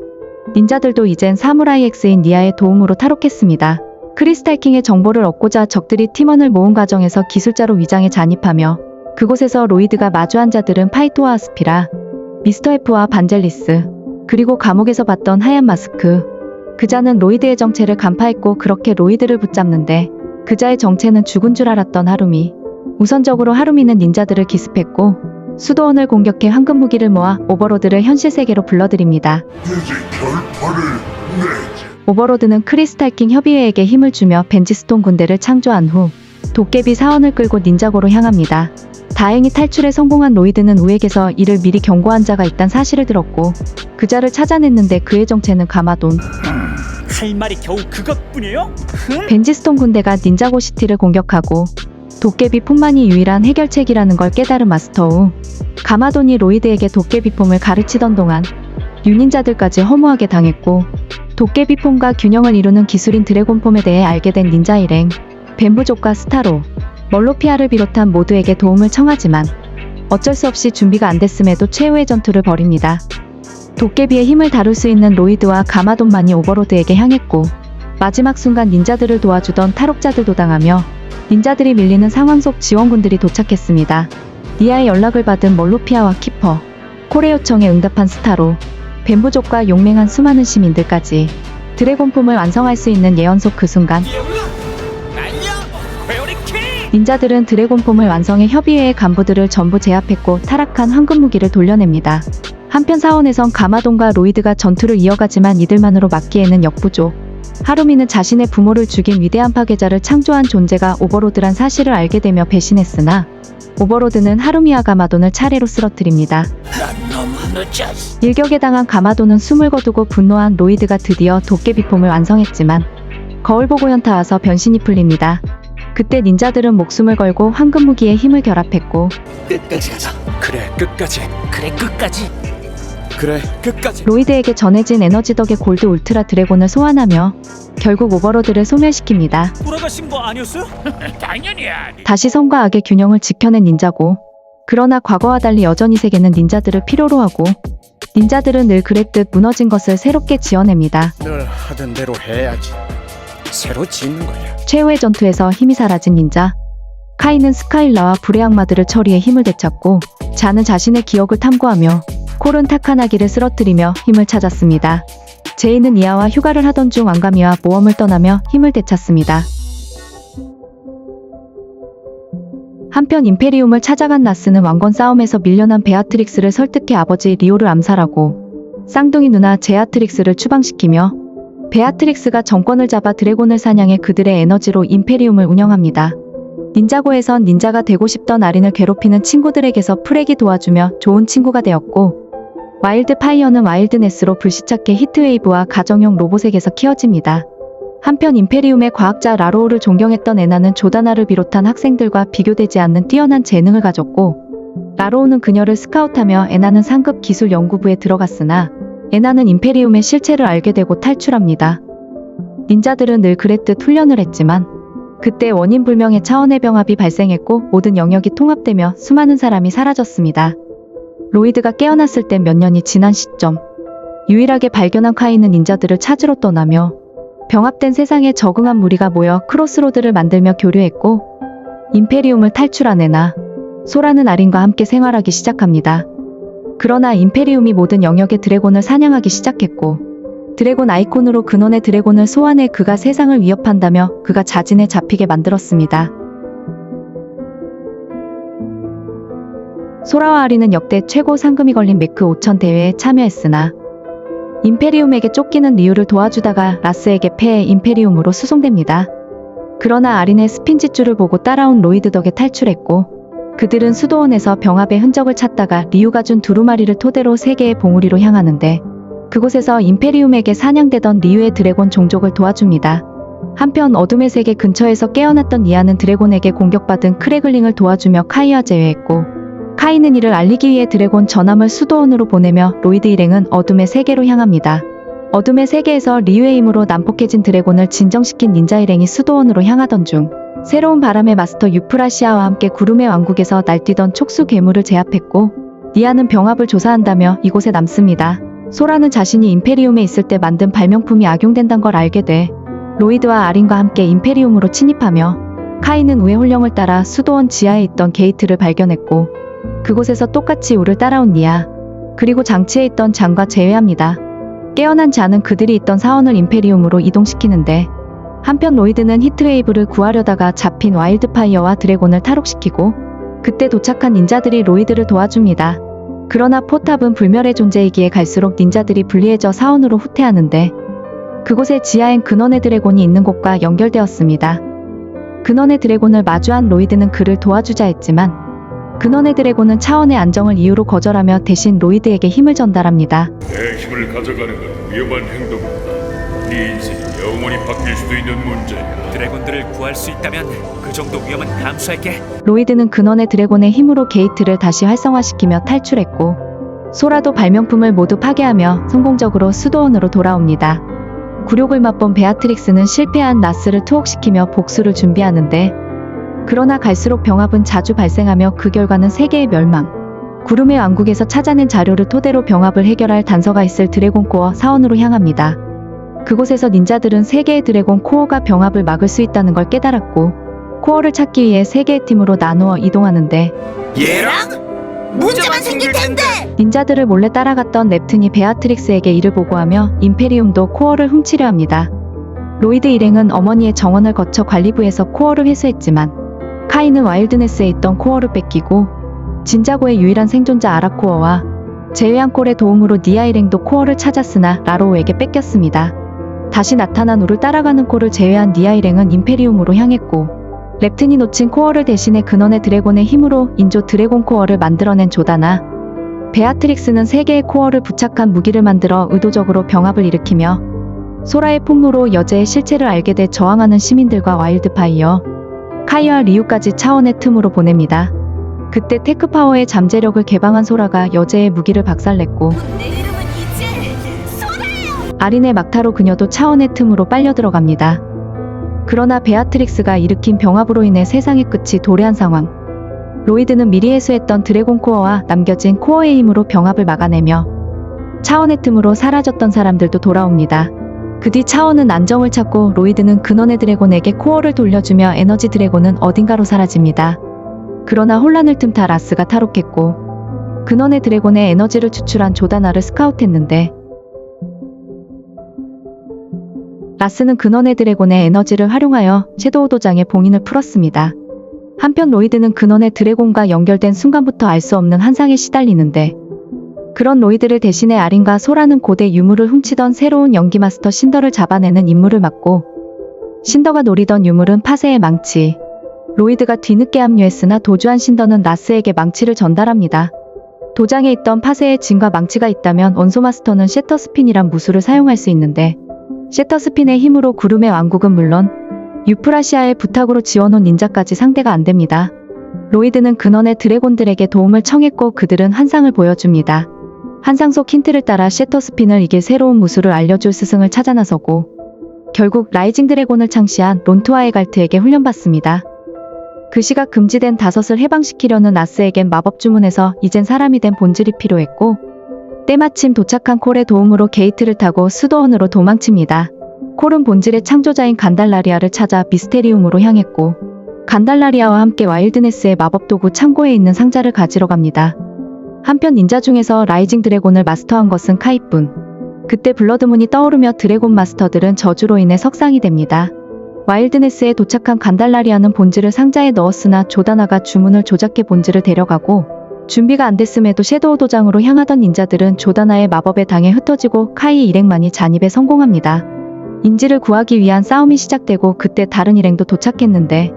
닌자들도 이젠 사무라이 X인 니아의 도움으로 탈옥했습니다. 크리스탈킹의 정보를 얻고자 적들이 팀원을 모은 과정에서 기술자로 위장해 잔입하며, 그곳에서 로이드가 마주한 자들은 파이토와 아스피라, 미스터 F와 반젤리스, 그리고 감옥에서 봤던 하얀 마스크. 그자는 로이드의 정체를 간파했고 그렇게 로이드를 붙잡는데, 그자의 정체는 죽은 줄 알았던 하루미. 우선적으로 하루미는 닌자들을 기습했고 수도원을 공격해 황금 무기를 모아 오버로드를 현실 세계로 불러들입니다. 오버로드는 크리스탈킹 협의회에게 힘을 주며 벤지스톤 군대를 창조한 후 도깨비 사원을 끌고 닌자고로 향합니다. 다행히 탈출에 성공한 로이드는 우에게서 이를 미리 경고한 자가 있다는 사실을 들었고 그자를 찾아냈는데 그의 정체는 가마돈. 할 말이 겨우 그것뿐이에요? 벤지스톤 군대가 닌자고 시티를 공격하고 도깨비폼만이 유일한 해결책이라는 걸 깨달은 마스터 우, 가마돈이 로이드에게 도깨비폼을 가르치던 동안 유닌자들까지 허무하게 당했고, 도깨비폼과 균형을 이루는 기술인 드래곤폼에 대해 알게 된 닌자 일행, 뱀부족과 스타로, 멀로피아를 비롯한 모두에게 도움을 청하지만 어쩔 수 없이 준비가 안 됐음에도 최후의 전투를 벌입니다. 도깨비의 힘을 다룰 수 있는 로이드와 가마돈만이 오버로드에게 향했고, 마지막 순간 닌자들을 도와주던 탈옥자들도 당하며 닌자들이 밀리는 상황 속 지원군들이 도착했습니다. 니아의 연락을 받은 멀로피아와 키퍼, 콜의 요청에 응답한 스타로, 뱀부족과 용맹한 수많은 시민들까지 드래곤폼을 완성할 수 있는 예언 속 그 순간, 닌자들은 드래곤폼을 완성해 협의회의 간부들을 전부 제압했고 타락한 황금 무기를 돌려냅니다. 한편 사원에선 가마돈과 로이드가 전투를 이어가지만 이들만으로 막기에는 역부족. 하루미는 자신의 부모를 죽인 위대한 파괴자를 창조한 존재가 오버로드란 사실을 알게 되며 배신했으나 오버로드는 하루미와 가마돈을 차례로 쓰러뜨립니다. 일격에 당한 가마돈은 숨을 거두고 분노한 로이드가 드디어 도깨비폼을 완성했지만 거울 보고 현타 와서 변신이 풀립니다. 그때 닌자들은 목숨을 걸고 황금 무기에 힘을 결합했고 끝까지 가자. 그래 끝까지. 그래 끝까지. 그래 끝까지. 로이드에게 전해진 에너지 덕에 골드 울트라 드래곤을 소환하며 결국 오버로드를 소멸시킵니다. 돌아가신 거 아니었어요? 당연히 아니. 다시 선과 악의 균형을 지켜낸 닌자고, 그러나 과거와 달리 여전히 세계는 닌자들을 필요로 하고 닌자들은 늘 그랬듯 무너진 것을 새롭게 지어냅니다. 늘 하던 대로 해야지. 새로 짓는 거야. 최후의 전투에서 힘이 사라진 닌자 카이는 스카일라와 불의 악마들을 처리해 힘을 되찾고, 자는 자신의 기억을 탐구하며 콜은 타카나기를 쓰러뜨리며 힘을 찾았습니다. 제이는 이아와 휴가를 하던 중 왕가미와 모험을 떠나며 힘을 되찾습니다. 한편 임페리움을 찾아간 나스는 왕권 싸움에서 밀려난 베아트릭스를 설득해 아버지 리오를 암살하고 쌍둥이 누나 제아트릭스를 추방시키며 베아트릭스가 정권을 잡아 드래곤을 사냥해 그들의 에너지로 임페리움을 운영합니다. 닌자고에선 닌자가 되고 싶던 아린을 괴롭히는 친구들에게서 프렉이 도와주며 좋은 친구가 되었고, 와일드 파이어는 와일드네스로 불시착해 히트웨이브와 가정용 로봇에게서 키워집니다. 한편 임페리움의 과학자 라로우를 존경했던 에나는 조다나를 비롯한 학생들과 비교되지 않는 뛰어난 재능을 가졌고, 라로우는 그녀를 스카우트하며 에나는 상급 기술 연구부에 들어갔으나 에나는 임페리움의 실체를 알게 되고 탈출합니다. 닌자들은 늘 그랬듯 훈련을 했지만 그때 원인 불명의 차원의 병합이 발생했고 모든 영역이 통합되며 수많은 사람이 사라졌습니다. 로이드가 깨어났을 땐 몇 년이 지난 시점, 유일하게 발견한 카이는 닌자들을 찾으러 떠나며 병합된 세상에 적응한 무리가 모여 크로스로드를 만들며 교류했고, 임페리움을 탈출한 에나, 소라는 아린과 함께 생활하기 시작합니다. 그러나 임페리움이 모든 영역의 드래곤을 사냥하기 시작했고, 드래곤 아이콘으로 근원의 드래곤을 소환해 그가 세상을 위협한다며 그가 자진해 잡히게 만들었습니다. 소라와 아리는 역대 최고 상금이 걸린 매크 5000 대회에 참여했으나 임페리움에게 쫓기는 리우를 도와주다가 라스에게 패해 임페리움으로 수송됩니다. 그러나 아린의 스핀지줄을 보고 따라온 로이드 덕에 탈출했고 그들은 수도원에서 병합의 흔적을 찾다가 리우가 준 두루마리를 토대로 세계의 봉우리로 향하는데 그곳에서 임페리움에게 사냥되던 리우의 드래곤 종족을 도와줍니다. 한편 어둠의 세계 근처에서 깨어났던 니아는 드래곤에게 공격받은 크래글링을 도와주며 카이와 제외했고 카이는 이를 알리기 위해 드래곤 전함을 수도원으로 보내며 로이드 일행은 어둠의 세계로 향합니다. 어둠의 세계에서 리우의 힘으로 난폭해진 드래곤을 진정시킨 닌자 일행이 수도원으로 향하던 중 새로운 바람의 마스터 유프라시아와 함께 구름의 왕국에서 날뛰던 촉수 괴물을 제압했고 니아는 병합을 조사한다며 이곳에 남습니다. 소라는 자신이 임페리움에 있을 때 만든 발명품이 악용된다는 걸 알게 돼 로이드와 아린과 함께 임페리움으로 침입하며 카이는 우의 혼령을 따라 수도원 지하에 있던 게이트를 발견했고 그곳에서 똑같이 우를 따라온 니아 그리고 장치에 있던 장과 제외합니다. 깨어난 자는 그들이 있던 사원을 임페리움으로 이동시키는데 한편 로이드는 히트웨이브를 구하려다가 잡힌 와일드파이어와 드래곤을 탈옥시키고 그때 도착한 닌자들이 로이드를 도와줍니다. 그러나 포탑은 불멸의 존재이기에 갈수록 닌자들이 불리해져 사원으로 후퇴하는데 그곳의 지하엔 근원의 드래곤이 있는 곳과 연결되었습니다. 근원의 드래곤을 마주한 로이드는 그를 도와주자 했지만 근원의 드래곤은 차원의 안정을 이유로 거절하며 대신 로이드에게 힘을 전달합니다. 내 힘을 가져가는 건 위험한 행동이다. 네 인생이 영원히 바뀔 수도 있는 문제야. 드래곤들을 구할 수 있다면 그 정도 위험은 감수할게. 로이드는 근원의 드래곤의 힘으로 게이트를 다시 활성화시키며 탈출했고 소라도 발명품을 모두 파괴하며 성공적으로 수도원으로 돌아옵니다. 굴욕을 맛본 베아트릭스는 실패한 라스를 투옥시키며 복수를 준비하는데 그러나 갈수록 병합은 자주 발생하며 그 결과는 세계의 멸망. 구름의 왕국에서 찾아낸 자료를 토대로 병합을 해결할 단서가 있을 드래곤 코어 사원으로 향합니다. 그곳에서 닌자들은 세 개의 드래곤 코어가 병합을 막을 수 있다는 걸 깨달았고 코어를 찾기 위해 세 개의 팀으로 나누어 이동하는데 얘랑? 문제만 생길 텐데! 닌자들을 몰래 따라갔던 넵튼이 베아트릭스에게 이를 보고하며 임페리움도 코어를 훔치려 합니다. 로이드 일행은 어머니의 정원을 거쳐 관리부에서 코어를 회수했지만 카이는 와일드네스에 있던 코어를 뺏기고 진자고의 유일한 생존자 아라코어와 제외한 콜의 도움으로 니아 일행도 코어를 찾았으나 라로우에게 뺏겼습니다. 다시 나타난 우를 따라가는 콜을 제외한 니아 일행은 임페리움으로 향했고 랩튼이 놓친 코어를 대신해 근원의 드래곤의 힘으로 인조 드래곤 코어를 만들어낸 조다나 베아트릭스는 3개의 코어를 부착한 무기를 만들어 의도적으로 병합을 일으키며 소라의 폭로로 여제의 실체를 알게 돼 저항하는 시민들과 와일드파이어, 카이와 리우까지 차원의 틈으로 보냅니다. 그때 테크파워의 잠재력을 개방한 소라가 여제의 무기를 박살냈고 내 이름은 이제 소라예요. 아린의 막타로 그녀도 차원의 틈으로 빨려 들어갑니다. 그러나 베아트릭스가 일으킨 병합으로 인해 세상의 끝이 도래한 상황. 로이드는 미리 회수했던 드래곤 코어와 남겨진 코어의 힘으로 병합을 막아내며 차원의 틈으로 사라졌던 사람들도 돌아옵니다. 그 뒤 차원은 안정을 찾고 로이드는 근원의 드래곤에게 코어를 돌려주며 에너지 드래곤은 어딘가로 사라집니다. 그러나 혼란을 틈타 라스가 탈옥했고 근원의 드래곤의 에너지를 추출한 조다나를 스카우트했는데 라스는 근원의 드래곤의 에너지를 활용하여 섀도우 도장의 봉인을 풀었습니다. 한편 로이드는 근원의 드래곤과 연결된 순간부터 알 수 없는 환상에 시달리는데 그런 로이드를 대신해 아린과 소라는 고대 유물을 훔치던 새로운 연기 마스터 신더를 잡아내는 임무를 맡고 신더가 노리던 유물은 파세의 망치. 로이드가 뒤늦게 합류했으나 도주한 신더는 라스에게 망치를 전달합니다. 도장에 있던 파세의 진과 망치가 있다면 원소 마스터는 셔터스핀이란 무술을 사용할 수 있는데 셔터스핀의 힘으로 구름의 왕국은 물론 유프라시아의 부탁으로 지원온 닌자까지 상대가 안됩니다. 로이드는 근원의 드래곤들에게 도움을 청했고 그들은 환상을 보여줍니다. 환상 속 힌트를 따라 셔터스핀을 이길 새로운 무술을 알려줄 스승을 찾아 나서고 결국 라이징 드래곤을 창시한 론투아의 갈트에게 훈련받습니다. 그 시각 금지된 다섯을 해방시키려는 라스에겐 마법 주문에서 이젠 사람이 된 본질이 필요했고 때마침 도착한 콜의 도움으로 게이트를 타고 수도원으로 도망칩니다. 콜은 본질의 창조자인 간달라리아를 찾아 미스테리움으로 향했고 간달라리아와 함께 와일드네스의 마법 도구 창고에 있는 상자를 가지러 갑니다. 한편 닌자 중에서 라이징 드래곤을 마스터한 것은 카이뿐. 그때 블러드문이 떠오르며 드래곤 마스터들은 저주로 인해 석상이 됩니다. 와일드네스에 도착한 간달라리아는 본질을 상자에 넣었으나 조다나가 주문을 조작해 본질을 데려가고 준비가 안 됐음에도 섀도우 도장으로 향하던 닌자들은 조다나의 마법에 당해 흩어지고 카이 일행만이 잔입에 성공합니다. 인지를 구하기 위한 싸움이 시작되고 그때 다른 일행도 도착했는데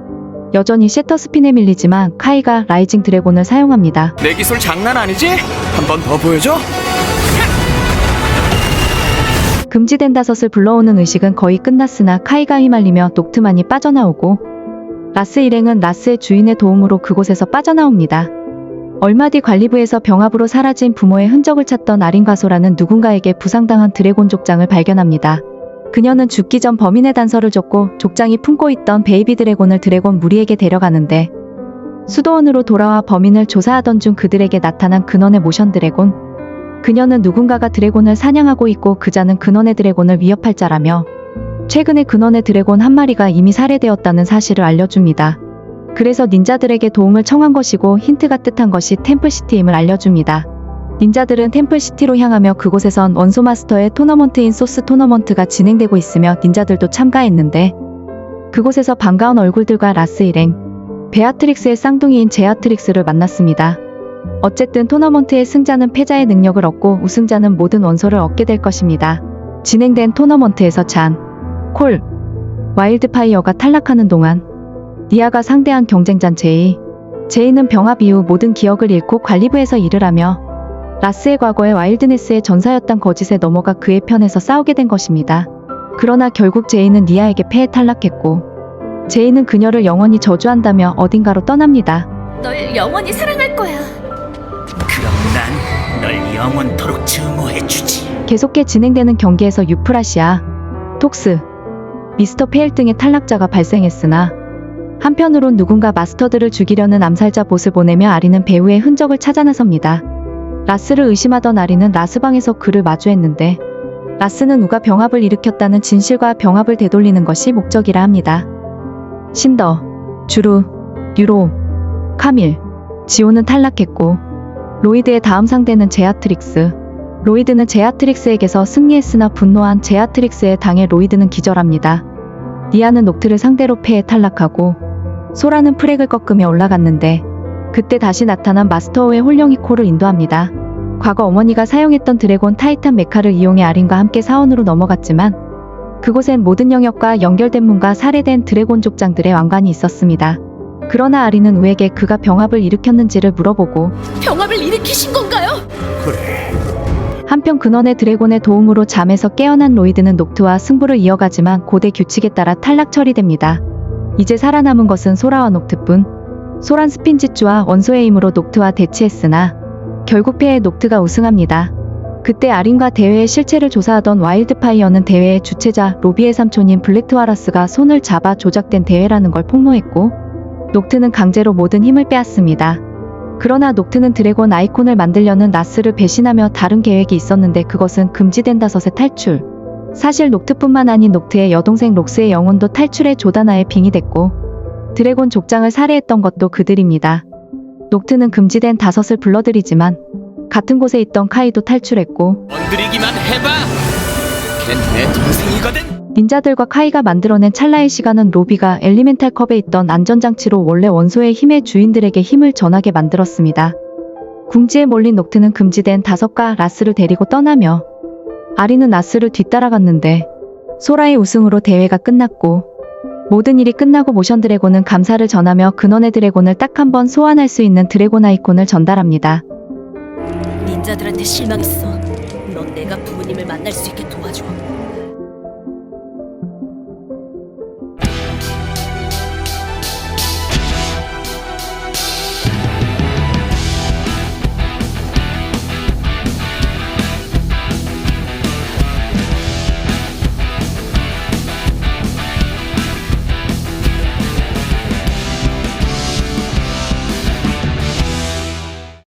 여전히 셔터스핀에 밀리지만 카이가 라이징 드래곤을 사용합니다. 내 기술 장난 아니지? 한 번 더 보여줘? 금지된 다섯을 불러오는 의식은 거의 끝났으나 카이가 휘말리며 녹트만이 빠져나오고 라스 일행은 라스의 주인의 도움으로 그곳에서 빠져나옵니다. 얼마 뒤 관리부에서 병합으로 사라진 부모의 흔적을 찾던 아린 가소라는 누군가에게 부상당한 드래곤 족장을 발견합니다. 그녀는 죽기 전 범인의 단서를 줬고 족장이 품고 있던 베이비 드래곤을 드래곤 무리에게 데려가는데 수도원으로 돌아와 범인을 조사하던 중 그들에게 나타난 근원의 모션 드래곤. 그녀는 누군가가 드래곤을 사냥하고 있고 그자는 근원의 드래곤을 위협할 자라며 최근에 근원의 드래곤 한 마리가 이미 살해되었다는 사실을 알려줍니다. 그래서 닌자들에게 도움을 청한 것이고 힌트가 뜻한 것이 템플시티임을 알려줍니다. 닌자들은 템플시티로 향하며 그곳에선 원소 마스터의 토너먼트인 소스 토너먼트가 진행되고 있으며 닌자들도 참가했는데 그곳에서 반가운 얼굴들과 라스 일행, 베아트릭스의 쌍둥이인 제아트릭스를 만났습니다. 어쨌든 토너먼트의 승자는 패자의 능력을 얻고 우승자는 모든 원소를 얻게 될 것입니다. 진행된 토너먼트에서 잔, 콜, 와일드파이어가 탈락하는 동안 니아가 상대한 경쟁자인 제이는 병합 이후 모든 기억을 잃고 관리부에서 일을 하며 라스의 과거에 와일드네스의 전사였던 거짓에 넘어가 그의 편에서 싸우게 된 것입니다. 그러나 결국 제이는 니아에게 패해 탈락했고 제이는 그녀를 영원히 저주한다며 어딘가로 떠납니다. 널 영원히 사랑할 거야. 그럼 난 널 영원토록 증오해주지. 계속해 진행되는 경기에서 유프라시아, 톡스, 미스터 페일 등의 탈락자가 발생했으나 한편으론 누군가 마스터들을 죽이려는 암살자 봇을 보내며 아리는 배우의 흔적을 찾아 나섭니다. 라스를 의심하던 아리는 라스방에서 그를 마주했는데 라스는 우가 병합을 일으켰다는 진실과 병합을 되돌리는 것이 목적이라 합니다. 신더, 주루, 유로, 카밀, 지오는 탈락했고 로이드의 다음 상대는 제아트릭스. 로이드는 제아트릭스에게서 승리했으나 분노한 제아트릭스에 당해 로이드는 기절합니다. 니아는 녹트를 상대로 패해 탈락하고 소라는 프렉을 꺾으며 올라갔는데 그때 다시 나타난 마스터오의 홀령이 콜을 인도합니다. 과거 어머니가 사용했던 드래곤 타이탄 메카를 이용해 아린과 함께 사원으로 넘어갔지만 그곳엔 모든 영역과 연결된 문과 살해된 드래곤 족장들의 왕관이 있었습니다. 그러나 아린은 우에게 그가 병합을 일으켰는지를 물어보고 병합을 일으키신 건가요? 한편 근원의 드래곤의 도움으로 잠에서 깨어난 로이드는 녹트와 승부를 이어가지만 고대 규칙에 따라 탈락 처리됩니다. 이제 살아남은 것은 소라와 녹트뿐. 소란 스핀지주와 원소의 힘으로 녹트와 대치했으나 결국 패해 녹트가 우승합니다. 그때 아린과 대회의 실체를 조사하던 와일드파이어는 대회의 주최자 로비의 삼촌인 블랙트와라스가 손을 잡아 조작된 대회라는 걸 폭로했고 녹트는 강제로 모든 힘을 빼앗습니다. 그러나 녹트는 드래곤 아이콘을 만들려는 라스를 배신하며 다른 계획이 있었는데 그것은 금지된 다섯의 탈출. 사실 녹트뿐만 아닌 녹트의 여동생 록스의 영혼도 탈출해 조다나의 빙이 됐고 드래곤 족장을 살해했던 것도 그들입니다. 녹트는 금지된 다섯을 불러들이지만 같은 곳에 있던 카이도 탈출했고 건드리기만 해봐. 걘 내 동생이거든. 닌자들과 카이가 만들어낸 찰나의 시간은 로비가 엘리멘탈 컵에 있던 안전장치로 원래 원소의 힘의 주인들에게 힘을 전하게 만들었습니다. 궁지에 몰린 녹트는 금지된 다섯과 라스를 데리고 떠나며 아리는 라스를 뒤따라갔는데 소라의 우승으로 대회가 끝났고 모든 일이 끝나고 모션 드래곤은 감사를 전하며 근원의 드래곤을 딱 한 번 소환할 수 있는 드래곤 아이콘을 전달합니다. 닌자들한테 실망했어. 넌 내가 부모님을 만날 수 있게 도와.